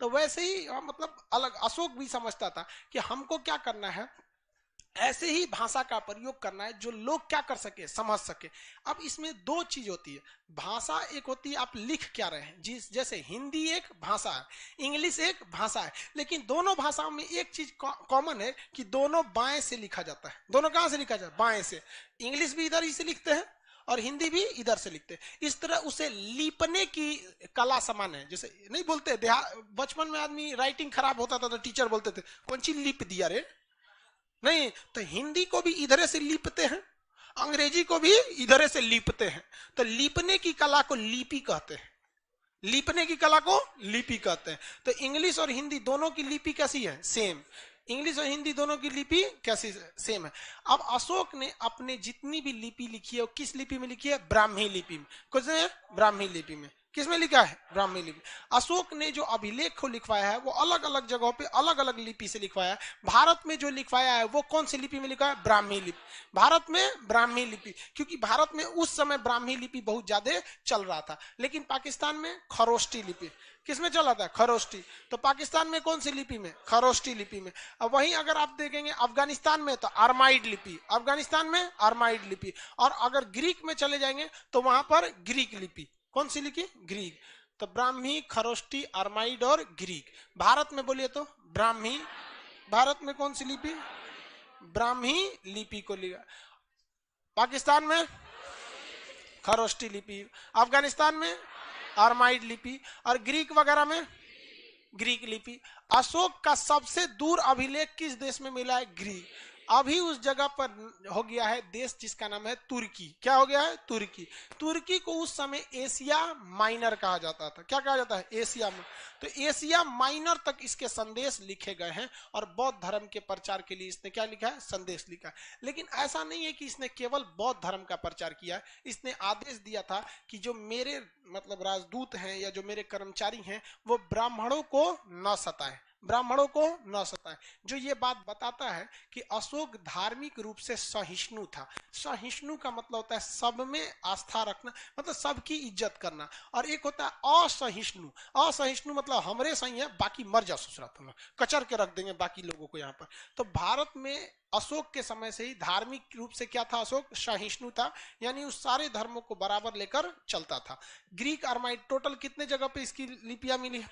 तो वैसे ही मतलब अलग अशोक भी समझता था कि हमको क्या करना है, ऐसे ही भाषा का प्रयोग करना है जो लोग क्या कर सके, समझ सके। अब इसमें दो चीज होती है। भाषा एक होती है आप लिख क्या रहे हैं, जैसे हिंदी एक भाषा है, इंग्लिश एक भाषा है, लेकिन दोनों भाषाओं में एक चीज कॉमन है कि दोनों बाएं से लिखा जाता है। दोनों कहां से लिखा जाता है? बाएं से। इंग्लिश भी इधर ही से लिखते हैं और हिंदी भी इधर से लिखते हैं। इस तरह उसे लीपने की कला समान है। जैसे नहीं बोलते, बचपन में आदमी राइटिंग खराब होता था तो टीचर बोलते थे कौन सी लिप दिया रे। नहीं, तो हिंदी को भी इधर से लीपते हैं, अंग्रेजी को भी इधर से लीपते हैं। तो लीपने की कला को लिपि कहते हैं। लीपने की कला को लिपि कहते हैं। तो इंग्लिश और हिंदी दोनों की लिपि कैसी है? सेम। इंग्लिश और हिंदी दोनों की लिपि कैसी? सेम है। अब अशोक ने अपने जितनी भी लिपि लिखी है वो किस लिपि में लिखी है? ब्राह्मी लिपि में। कुछ ब्राह्मी लिपि में। किसमें लिखा है? ब्राह्मी लिपि। अशोक ने जो अभिलेख को लिखवाया है वो अलग अलग जगहों पे अलग अलग लिपि से लिखवाया है। भारत में जो लिखवाया है वो कौन सी लिपि में लिखा है? ब्राह्मी लिपि। भारत में ब्राह्मी लिपि, क्योंकि भारत में उस समय ब्राह्मी लिपि बहुत ज्यादा चल रहा था। लेकिन पाकिस्तान में खरोष्टी लिपि। किसमें चला था? खरोष्टी। तो पाकिस्तान में कौन सी लिपि में? खरोष्टी लिपि में। अब वहीं अगर आप देखेंगे अफगानिस्तान में तो अरमाइड लिपि, अफगानिस्तान में अरमाइड लिपि। और अगर ग्रीक में चले जाएंगे तो वहां पर ग्रीक लिपि। कौन सी लिपि? ग्रीक। तो ब्राह्मी, खरोष्टी, अरमाइड और ग्रीक। भारत में बोलिए तो ब्राह्मी। भारत में कौन सी लिपि? ब्राह्मी लिपि को लिया। पाकिस्तान में खरोष्टी लिपि, अफगानिस्तान में अरमाइड लिपि और ग्रीक वगैरह में ग्रीक लिपि। अशोक का सबसे दूर अभिलेख किस देश में मिला है? ग्रीक। अभी उस जगह पर हो गया है देश जिसका नाम है तुर्की। क्या हो गया है? तुर्की। तुर्की को उस समय एशिया माइनर कहा जाता था। क्या कहा जाता है? एशिया में। तो एशिया माइनर तक इसके संदेश लिखे गए हैं और बौद्ध धर्म के प्रचार के लिए इसने क्या लिखा है? संदेश लिखा है। लेकिन ऐसा नहीं है कि इसने केवल बौद्ध धर्म का प्रचार किया है। इसने आदेश दिया था कि जो मेरे मतलब राजदूत हैं या जो मेरे कर्मचारी हैं वो ब्राह्मणों को न सताएं, ब्राह्मणों को न सताएं। जो ये बात बताता है कि अशोक धार्मिक रूप से सहिष्णु था। सहिष्णु का मतलब होता है सब में आस्था रखना, मतलब सबकी इज्जत करना। और एक होता है असहिष्णु। असहिष्णु मतलब हमरे सही है, बाकी मर जा ससुरा, तुम कचर के रख देंगे बाकी लोगों को यहाँ पर। तो भारत में अशोक के समय से ही धार्मिक रूप से क्या था? अशोक सहिष्णु था, यानी उस सारे धर्मों को बराबर लेकर चलता था। ग्रीक अरमाइड टोटल कितने जगह पे इसकी लिपियां मिली?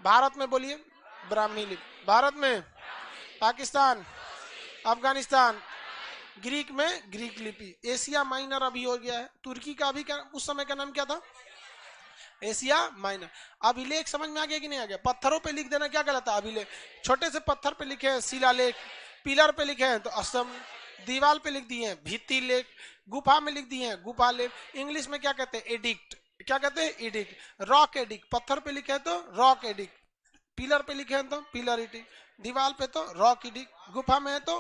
भारत में बोलिए ब्राह्मी लिपि, भारत में, पाकिस्तान, अफगानिस्तान, ग्रीक में ग्रीक लिपि। एशिया माइनर अभी हो गया है। तुर्की का अभी उस समय का नाम क्या था? Asia minor. अभिलेख समझ में आ गया कि नहीं आ गया? पत्थरों पे लिख देना क्या कहलाता है? अभिलेख। छोटे से पत्थर पे लिखे हैं शिलालेख, पिलर पे लिखे हैं तो असम, दीवार पे लिख दिए हैं भित्ति लेख, गुफा में लिख दिए हैं गुफा लेख। इंग्लिश में क्या कहते हैं? एडिक्ट। क्या कहते हैं? एडिक्ट। Rock edict. पत्थर पे लिखे हैं तो रॉक एडिक्ट, पिलर पे लिखे हैं तो पिलर एडिक्ट, दीवार पे तो रॉक एडिक्ट, गुफा में है तो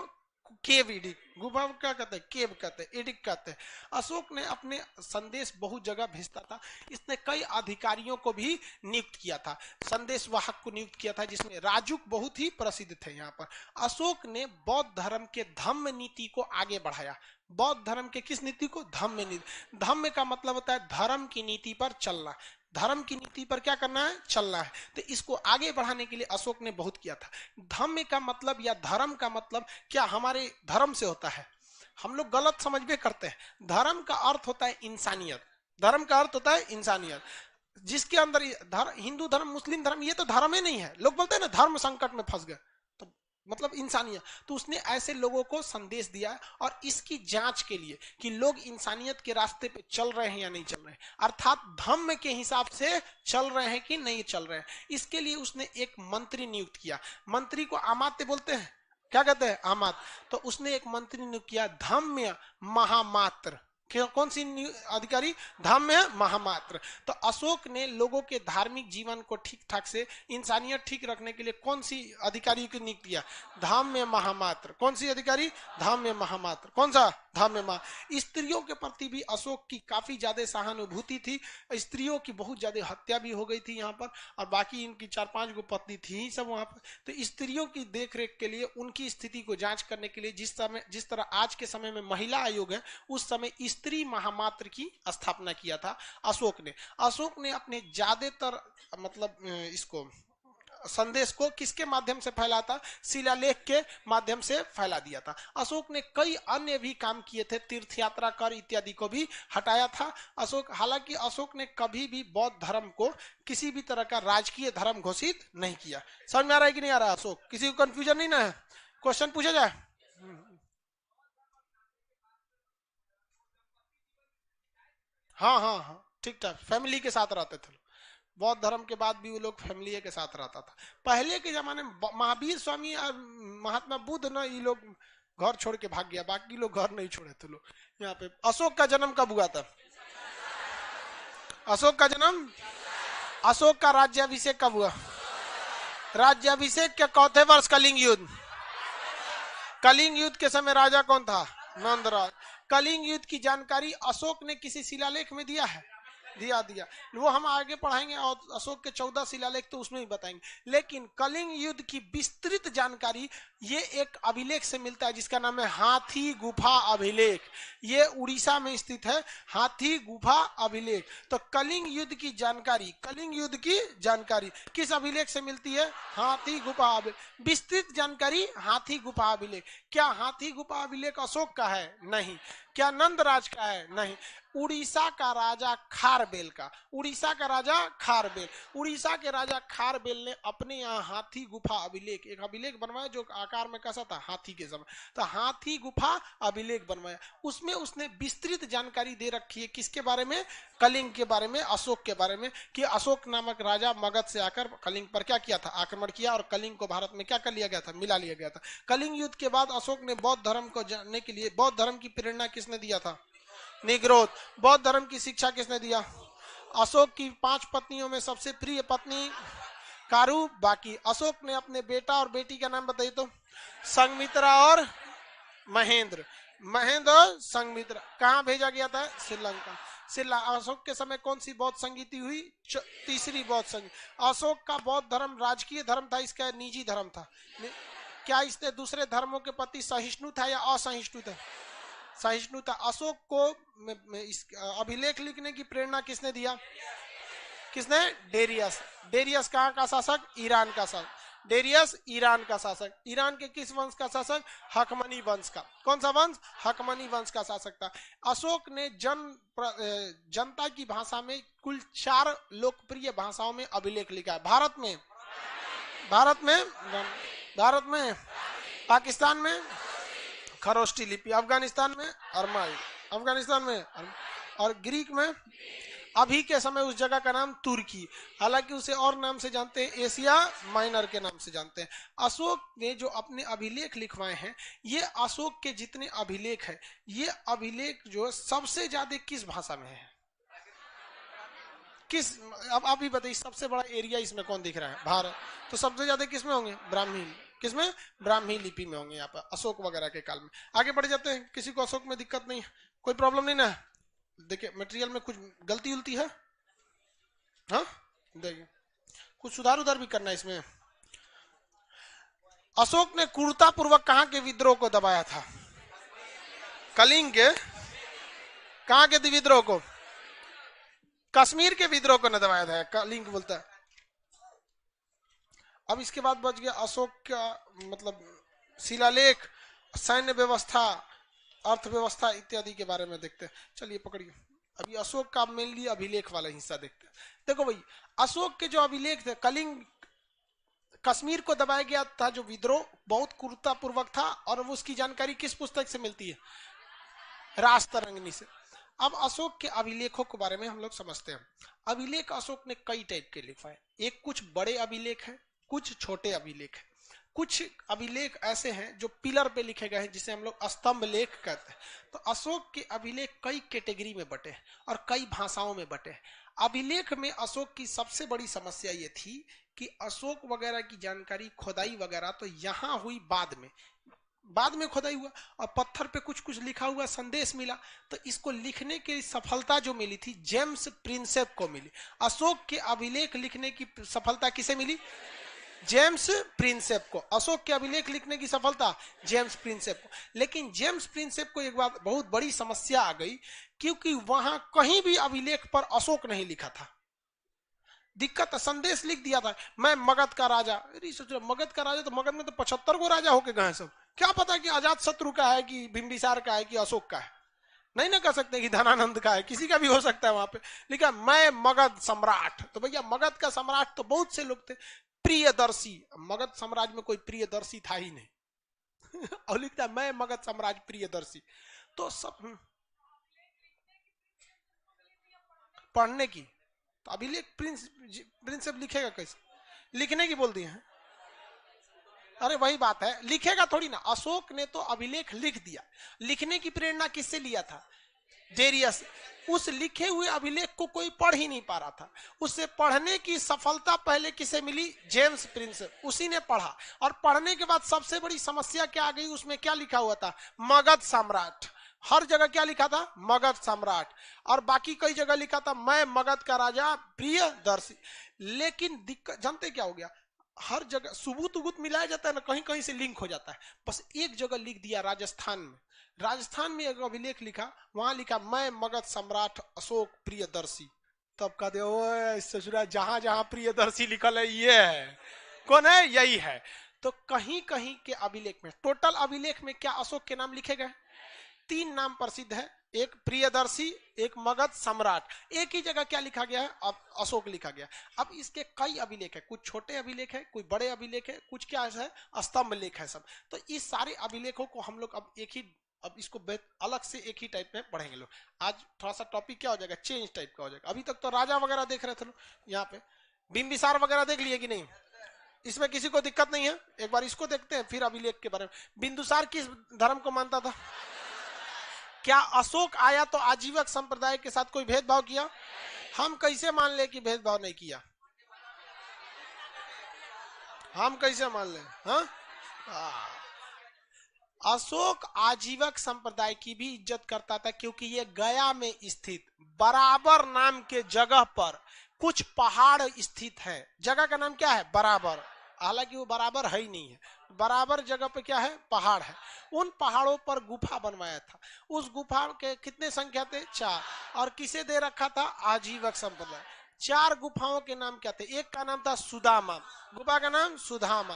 केव एडिक्ट। गुफा क्या कहते हैं? केव कहते हैं, एडिक्ट कहते हैं। अशोक ने अपने संदेश बहुत जगह भेजता था। इसने कई अधिकारियों को भी नियुक्त किया था, संदेश वाहक को नियुक्त किया था, जिसमें राजुक बहुत ही प्रसिद्ध थे। यहाँ पर अशोक ने बौद्ध धर्म के धम्म नीति को आगे बढ़ाया। बौद्ध धर्म के किस नीति को? धम्म नीति। धम्म का मतलब होता है धर्म की नीति पर चलना। धर्म की नीति पर क्या करना है? चलना है। तो इसको आगे बढ़ाने के लिए अशोक ने बहुत किया था। धम्म का मतलब या धर्म का मतलब क्या हमारे धर्म से होता है? हम लोग गलत समझ भी करते हैं। धर्म का अर्थ होता है इंसानियत, धर्म का अर्थ होता है इंसानियत। जिसके अंदर हिंदू धर्म, मुस्लिम धर्म, ये तो धर्म ही नहीं है। लोग बोलते हैं ना धर्म संकट में फंस गए, तो मतलब इंसानियत। तो उसने ऐसे लोगों को संदेश दिया और इसकी जांच के लिए कि लोग इंसानियत के रास्ते पे चल रहे हैं या नहीं चल रहे हैं, अर्थात धम्म के हिसाब से चल रहे हैं कि नहीं चल रहे हैं। इसके लिए उसने एक मंत्री नियुक्त किया। मंत्री को अमात्य बोलते हैं, क्या कहते हैं, अमात्य। तो उसने एक मंत्री नियुक्त किया, धम्म महामात्र। कौन सी अधिकारी, धम्म महामात्र। तो अशोक ने लोगों के धार्मिक जीवन को ठीक ठाक से, इंसानियत ठीक रखने के लिए कौन सी अधिकारी को नियुक्त किया, धम्म महामात्र। कौन सी अधिकारी, धम्म महामात्र। कौन सा, धम्म महा। स्त्रियों के प्रति भी अशोक की काफी ज्यादा सहानुभूति थी। स्त्रियों की बहुत ज्यादा हत्या भी हो गई थी यहाँ पर, और बाकी इनकी 4-5 गो पत्नी थी सब वहां पर। तो स्त्रियों की देखरेख के लिए, उनकी स्थिति को जांच करने के लिए, जिस तरह आज के समय में महिला आयोग है, उस समय स्त्री महामात्र की स्थापना किया था अशोक ने। अशोक ने अपने ज्यादातर मतलब इसको संदेश को किसके माध्यम से फैला था, शिलालेख के माध्यम से फैला दिया था। अशोक ने कई अन्य भी काम किए थे, तीर्थ यात्रा कर इत्यादि को भी हटाया था अशोक। हालांकि अशोक ने कभी भी बौद्ध धर्म को किसी भी तरह का राजकीय धर्म घोषित नहीं किया। समझ में आ रहा है कि नहीं आ रहा अशोक, किसी को कंफ्यूजन नहीं ना है, क्वेश्चन पूछा जाए। हाँ हाँ हाँ, ठीक ठाक फैमिली के साथ रहते थे। बौद्ध धर्म के बाद भी वो लोग फैमिली के साथ रहता था। पहले के जमाने में महावीर स्वामी और महात्मा बुद्ध ना, ये लोग घर छोड़ के भाग गया, बाकी लोग घर नहीं छोड़े थे लोग यहाँ पे। अशोक का जन्म कब हुआ था, अशोक का जन्म, अशोक का राज्याभिषेक कब हुआ, राज्याभिषेक के चौथे वर्ष कलिंग युद्ध। कलिंग युद्ध के समय राजा कौन था, नंदराज। कलिंग युद्ध की जानकारी अशोक ने किसी शिलालेख में दिया है, दिया वो हम आगे पढ़ाएंगे, और अशोक के 14 शिलालेख तो उसमें भी बताएंगे। लेकिन कलिंग युद्ध की विस्तृत जानकारी ये एक अभिलेख से मिलता है जिसका नाम है हाथी गुफा अभिलेख। ये उड़ीसा में स्थित है, हाथी गुफा अभिलेख। तो कलिंग युद्ध की जानकारी, कलिंग युद्ध की जानकारी किस अभिलेख से मिलती है, हाथी गुफा अभिलेख। विस्तृत जानकारी हाथी गुफा अभिलेख। क्या हाथी गुफा अभिलेख अशोक का है, नहीं। क्या नंदराज का है, नहीं। उड़ीसा का राजा खारबेल का, उड़ीसा का राजा खारबेल, उड़ीसा के राजा खारबेल ने अपने यहाँ हाथी गुफा अभिलेख, एक अभिलेख बनवाया जो आकार में कैसा था, हाथी के समय। तो हाथी गुफा अभिलेख बनवाया, उसमें उसने विस्तृत जानकारी दे रखी है किसके बारे में, कलिंग के बारे में, अशोक के बारे में, कि अशोक नामक राजा मगध से आकर कलिंग पर क्या किया था, आक्रमण किया, और कलिंग को भारत में क्या कर लिया गया था, मिला लिया गया था। कलिंग युद्ध के बाद अशोक ने बौद्ध धर्म को जानने के लिए, बौद्ध धर्म की प्रेरणा किसने दिया था, निग्रोध। बौद्ध धर्म की शिक्षा किसने दिया, अशोक की 5 पत्नियों में सबसे प्रिय पत्नी कारू बाकी। अशोक ने अपने बेटा और बेटी का नाम बताइए तो, संघमित्रा और महेंद्र। महेंद्र और संघमित्रा कहाँ भेजा गया था, श्रीलंका। अशोक के समय कौन सी बौद्ध संगीति हुई, तीसरी बौद्ध संगीति। अशोक का बौद्ध धर्म राजकीय धर्म था, इसका निजी धर्म था। क्या इसने दूसरे धर्मों के प्रति सहिष्णु था या असहिष्णु था, सहिष्णु था। अशोक को इस अभिलेख लिखने की प्रेरणा किसने दिया, किसने, डेरियस। डेरियस कहाँ का शासक, ईरान का शासक। डेरियस ईरान का शासक। ईरान के किस वंश का शासक, हकमनी वंश का। कौन सा वंश, हकमनी वंश का शासक था। अशोक ने जनता की भाषा में कुल 4 लोकप्रिय भाषाओं में अभिलेख लिखा है। भारत में, भारत में, भारत में, पाकिस्तान में खरोष्टी लिपि, अफगानिस्तान में अरमाई, अफगानिस्तान में, और ग्रीक में। अभी के समय उस जगह का नाम तुर्की, हालांकि उसे और नाम से जानते हैं, एशिया माइनर के नाम से जानते हैं। अशोक ने जो अपने अभिलेख लिखवाए हैं, ये अशोक के जितने अभिलेख हैं, ये अभिलेख जो सबसे ज्यादा किस भाषा में है, किस, अब आप ही बताइए, सबसे बड़ा एरिया इसमें कौन दिख रहा है, भारत। तो सबसे ज्यादा किस में होंगे, ब्राह्मी, किसमें, ब्राह्मी लिपि में होंगे यहाँ पर अशोक वगैरह के काल में। आगे बढ़ जाते हैं, किसी को अशोक में दिक्कत नहीं, कोई प्रॉब्लम नहीं ना। देखिए मटेरियल में कुछ गलती उलती है, हाँ देखिए कुछ सुधार उधार भी करना है इसमें। अशोक ने क्रूरता पूर्वक कहाँ के विद्रोह को दबाया था, कलिंग के, कहाँ के विद्रोह को, कश्मीर के विद्रोह को न दबाया था, कलिंग बोलता है। अब इसके बाद बच गया अशोक का मतलब शिलालेख, सैन्य व्यवस्था, अर्थव्यवस्था इत्यादि के बारे में देखते हैं। चलिए पकड़िए, अभी अशोक का मेनली अभिलेख वाला हिस्सा देखते हैं। देखो भाई, अशोक के जो अभिलेख थे, कलिंग कश्मीर को दबाया गया था जो विद्रोह बहुत क्रूरतापूर्वक था, और वो उसकी जानकारी किस पुस्तक से मिलती है? राजतरंगिणी से। अब अशोक के अभिलेखों के बारे में हम लोग समझते हैं। अभिलेख अशोक ने कई टाइप के लिखा है। एक कुछ बड़े अभिलेख है, कुछ छोटे अभिलेख है। कुछ अभिलेख ऐसे हैं जो पिलर पे लिखे गए हैं, जिसे हम लोग स्तंभ लेख कहते हैं। तो अशोक के अभिलेख कई कैटेगरी में बटे हैं और कई भाषाओं में बटे हैं। अभिलेख में अशोक की सबसे बड़ी समस्या ये थी कि अशोक वगैरह की जानकारी, खोदाई वगैरह तो यहाँ हुई बाद में खोदाई हुआ, और पत्थर पे कुछ कुछ लिखा हुआ संदेश मिला। तो इसको लिखने की सफलता जो मिली थी जेम्स प्रिंसेप को मिली। अशोक के अभिलेख लिखने की सफलता किसे मिली? जेम्स प्रिंसेप को। अशोक के अभिलेख लिखने की सफलता जेम्स प्रिंसेप को। लेकिन जेम्स प्रिंसेप को एक बात बहुत बड़ी समस्या आ गई, क्योंकि वहां कहीं भी अभिलेख पर अशोक नहीं लिखा था। दिक्कत, संदेश लिख दिया था, मैं मगध का राजा। अरे सोच रहे मगध का राजा, तो मगध में तो 75 को राजा होके गए सब, क्या पता कि अजात शत्रु का है कि बिंबिसार का है कि अशोक का है। नहीं ना कह सकते कि धनानंद का है, किसी का भी हो सकता है। वहां पे लिखा मैं मगध सम्राट, तो भैया मगध का सम्राट तो बहुत से लोग थे। प्रियदर्शी, मगध साम्राज्य में कोई प्रियदर्शी था ही नहीं और लिखता है मैं मगध साम्राज्य प्रियदर्शी। तो सब पढ़ने की, तो अभिलेख प्रिंसिप लिखेगा कैसे? लिखने की बोल दिए हैं। अरे वही बात है, लिखेगा थोड़ी ना। अशोक ने तो अभिलेख लिख दिया। लिखने की प्रेरणा किससे लिया था? डेरियस। उस लिखे हुए अभिलेख को कोई पढ़ ही नहीं पा रहा था। उसे पढ़ने की सफलता पहले किसे मिली? James Prinsep. उसी ने पढ़ा, और पढ़ने के बाद सबसे बड़ी समस्या क्या आ गई? उसमें क्या लिखा हुआ था? मगध सम्राट। हर जगह क्या लिखा था? मगध सम्राट। और बाकी कई जगह लिखा था मैं मगध का राजा प्रियदर्शी। लेकिन दिक्कत जानते क्या हो गया? हर जगह सुबूत उबूत मिलाया जाता है ना, कहीं कहीं से लिंक हो जाता है। बस एक जगह लिख दिया, राजस्थान में। राजस्थान में एक अभिलेख लिखा, वहां लिखा मैं मगध सम्राट अशोक प्रियदर्शी। तब कहते ओए ससुरा, जहां जहां प्रियदर्शी लिखल है ये है, कौन है? यही है। तो कहीं कहीं के अभिलेख में, टोटल अभिलेख में क्या अशोक के नाम लिखे गए? 3 नाम प्रसिद्ध है, एक प्रियदर्शी, एक मगध सम्राट। एक ही जगह क्या लिखा गया है? अब अशोक लिखा गया। अब इसके कई अभिलेख है, कुछ छोटे अभिलेख है, कुछ बड़े अभिलेख है, कुछ क्या है स्तंभ लेख है सब। तो इस सारे अभिलेखों को हम लोग अब एक ही, अब इसको अलग से एक ही टाइप में पढ़ेंगे लोग। आज थोड़ा सा टॉपिक क्या हो जाएगा? चेंज टाइप का हो जाएगा। अभी तक तो राजा वगैरह देख रहे थे लोग, यहाँ पे बिंबिसार वगैरह देख लिए कि नहीं? इसमें किसी को दिक्कत नहीं है? एक बार इसको देखते हैं, फिर अभिलेख के बारे में। बिंदुसार किस धर्म को मानता था? क्या अशोक आया तो आजीवक संप्रदाय के साथ कोई भेदभाव किया? हम कैसे मान ले कि भेदभाव नहीं किया? हम कैसे मान ले? हाँ, अशोक आजीवक संप्रदाय की भी इज्जत करता था, क्योंकि ये गया में स्थित बराबर नाम के जगह पर कुछ पहाड़ स्थित है। जगह का नाम क्या है? बराबर। हालांकि वो बराबर है ही नहीं है, बराबर जगह पे क्या है? पहाड़ है। उन पहाड़ों पर गुफा बनवाया था। उस गुफा के कितने संख्या थे? 4। और किसे दे रखा था? आजीवक संप्रदाय। 4 गुफाओं के नाम क्या थे? एक का नाम था सुदामा, गुफा का नाम सुदामा।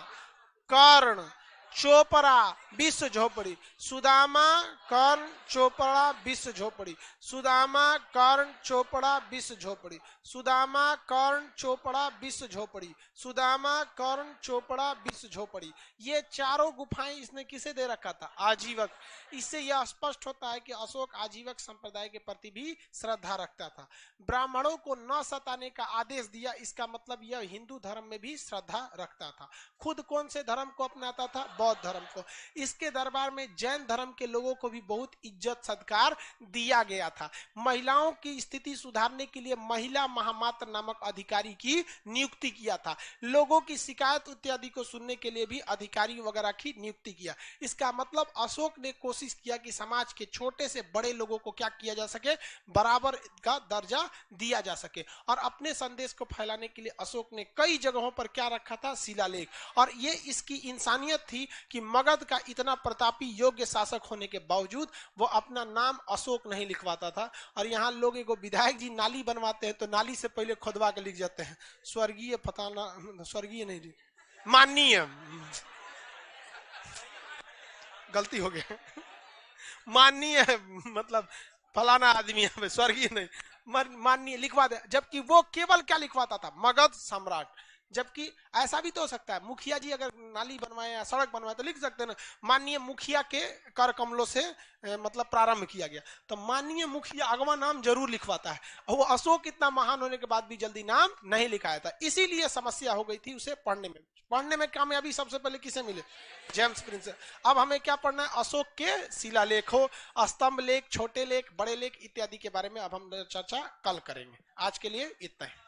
कर्ण, चोपड़ा, विश्व झोपड़ी। सुदामा, कर्ण, चोपड़ा, विश्व झोपड़ी। सुदामा, कर्ण, चोपड़ा, विश्व झोपड़ी। सुदामा, कर्ण, चोपड़ा, विश्व झोपड़ी। सुदामा, कर्ण, चोपड़ा, विश्व झोपड़ी। ये चारों गुफाएं इसने किसे दे रखा था? आजीवक। इससे यह स्पष्ट होता है कि अशोक आजीवक संप्रदाय के प्रति भी श्रद्धा रखता था। ब्राह्मणों को न सताने का आदेश दिया, इसका मतलब यह हिंदू धर्म में भी श्रद्धा रखता था। खुद कौन से धर्म को अपनाता था? बौद्ध धर्म को। इसके दरबार में जैन धर्म के लोगों को भी बहुत इज्जत सत्कार दिया गया था। महिलाओं की स्थिति सुधारने के लिए महिला महामात्र नामक अधिकारी की नियुक्ति किया था। लोगों की शिकायत इत्यादि को सुनने के लिए भी अधिकारी वगैरह की नियुक्ति किया। इसका मतलब अशोक ने कोशिश किया कि समाज के छोटे से बड़े लोगों को क्या किया जा सके? बराबर का दर्जा दिया जा सके। और अपने संदेश को फैलाने के लिए अशोक ने कई जगहों पर क्या रखा था? शिलालेख। और ये इसकी इंसानियत थी कि मगध का इतना प्रतापी योग्य शासक होने के बावजूद वो अपना नाम अशोक नहीं लिखवाता था। और यहाँ लोग एगो विधायक जी नाली बनवाते हैं तो नाली से पहले खोदवा के लिख जाते हैं स्वर्गीय फताना, स्वर्गीय नहीं जी, माननीय। गलती हो गया। माननीय मतलब फलाना आदमी है, स्वर्गीय नहीं, माननीय लिखवा दे। जबकि वो केवल क्या लिखवाता था, मगध सम्राट। जबकि ऐसा भी तो हो सकता है, मुखिया जी अगर नाली बनवाए या सड़क बनवाए तो लिख सकते हैं ना, माननीय मुखिया के कर कमलों से मतलब प्रारंभ किया गया। तो माननीय मुखिया अगवा नाम जरूर लिखवाता है। वो अशोक इतना महान होने के बाद भी जल्दी नाम नहीं लिखाया था, इसीलिए समस्या हो गई थी उसे पढ़ने में। पढ़ने में कामयाबी सबसे पहले किसे मिले, जेम्स प्रिंस। अब हमें क्या पढ़ना है, अशोक के शिलालेखों, स्तंभ लेख, छोटे लेख, बड़े लेख इत्यादि के बारे में अब हम चर्चा कल करेंगे। आज के लिए इतना ही।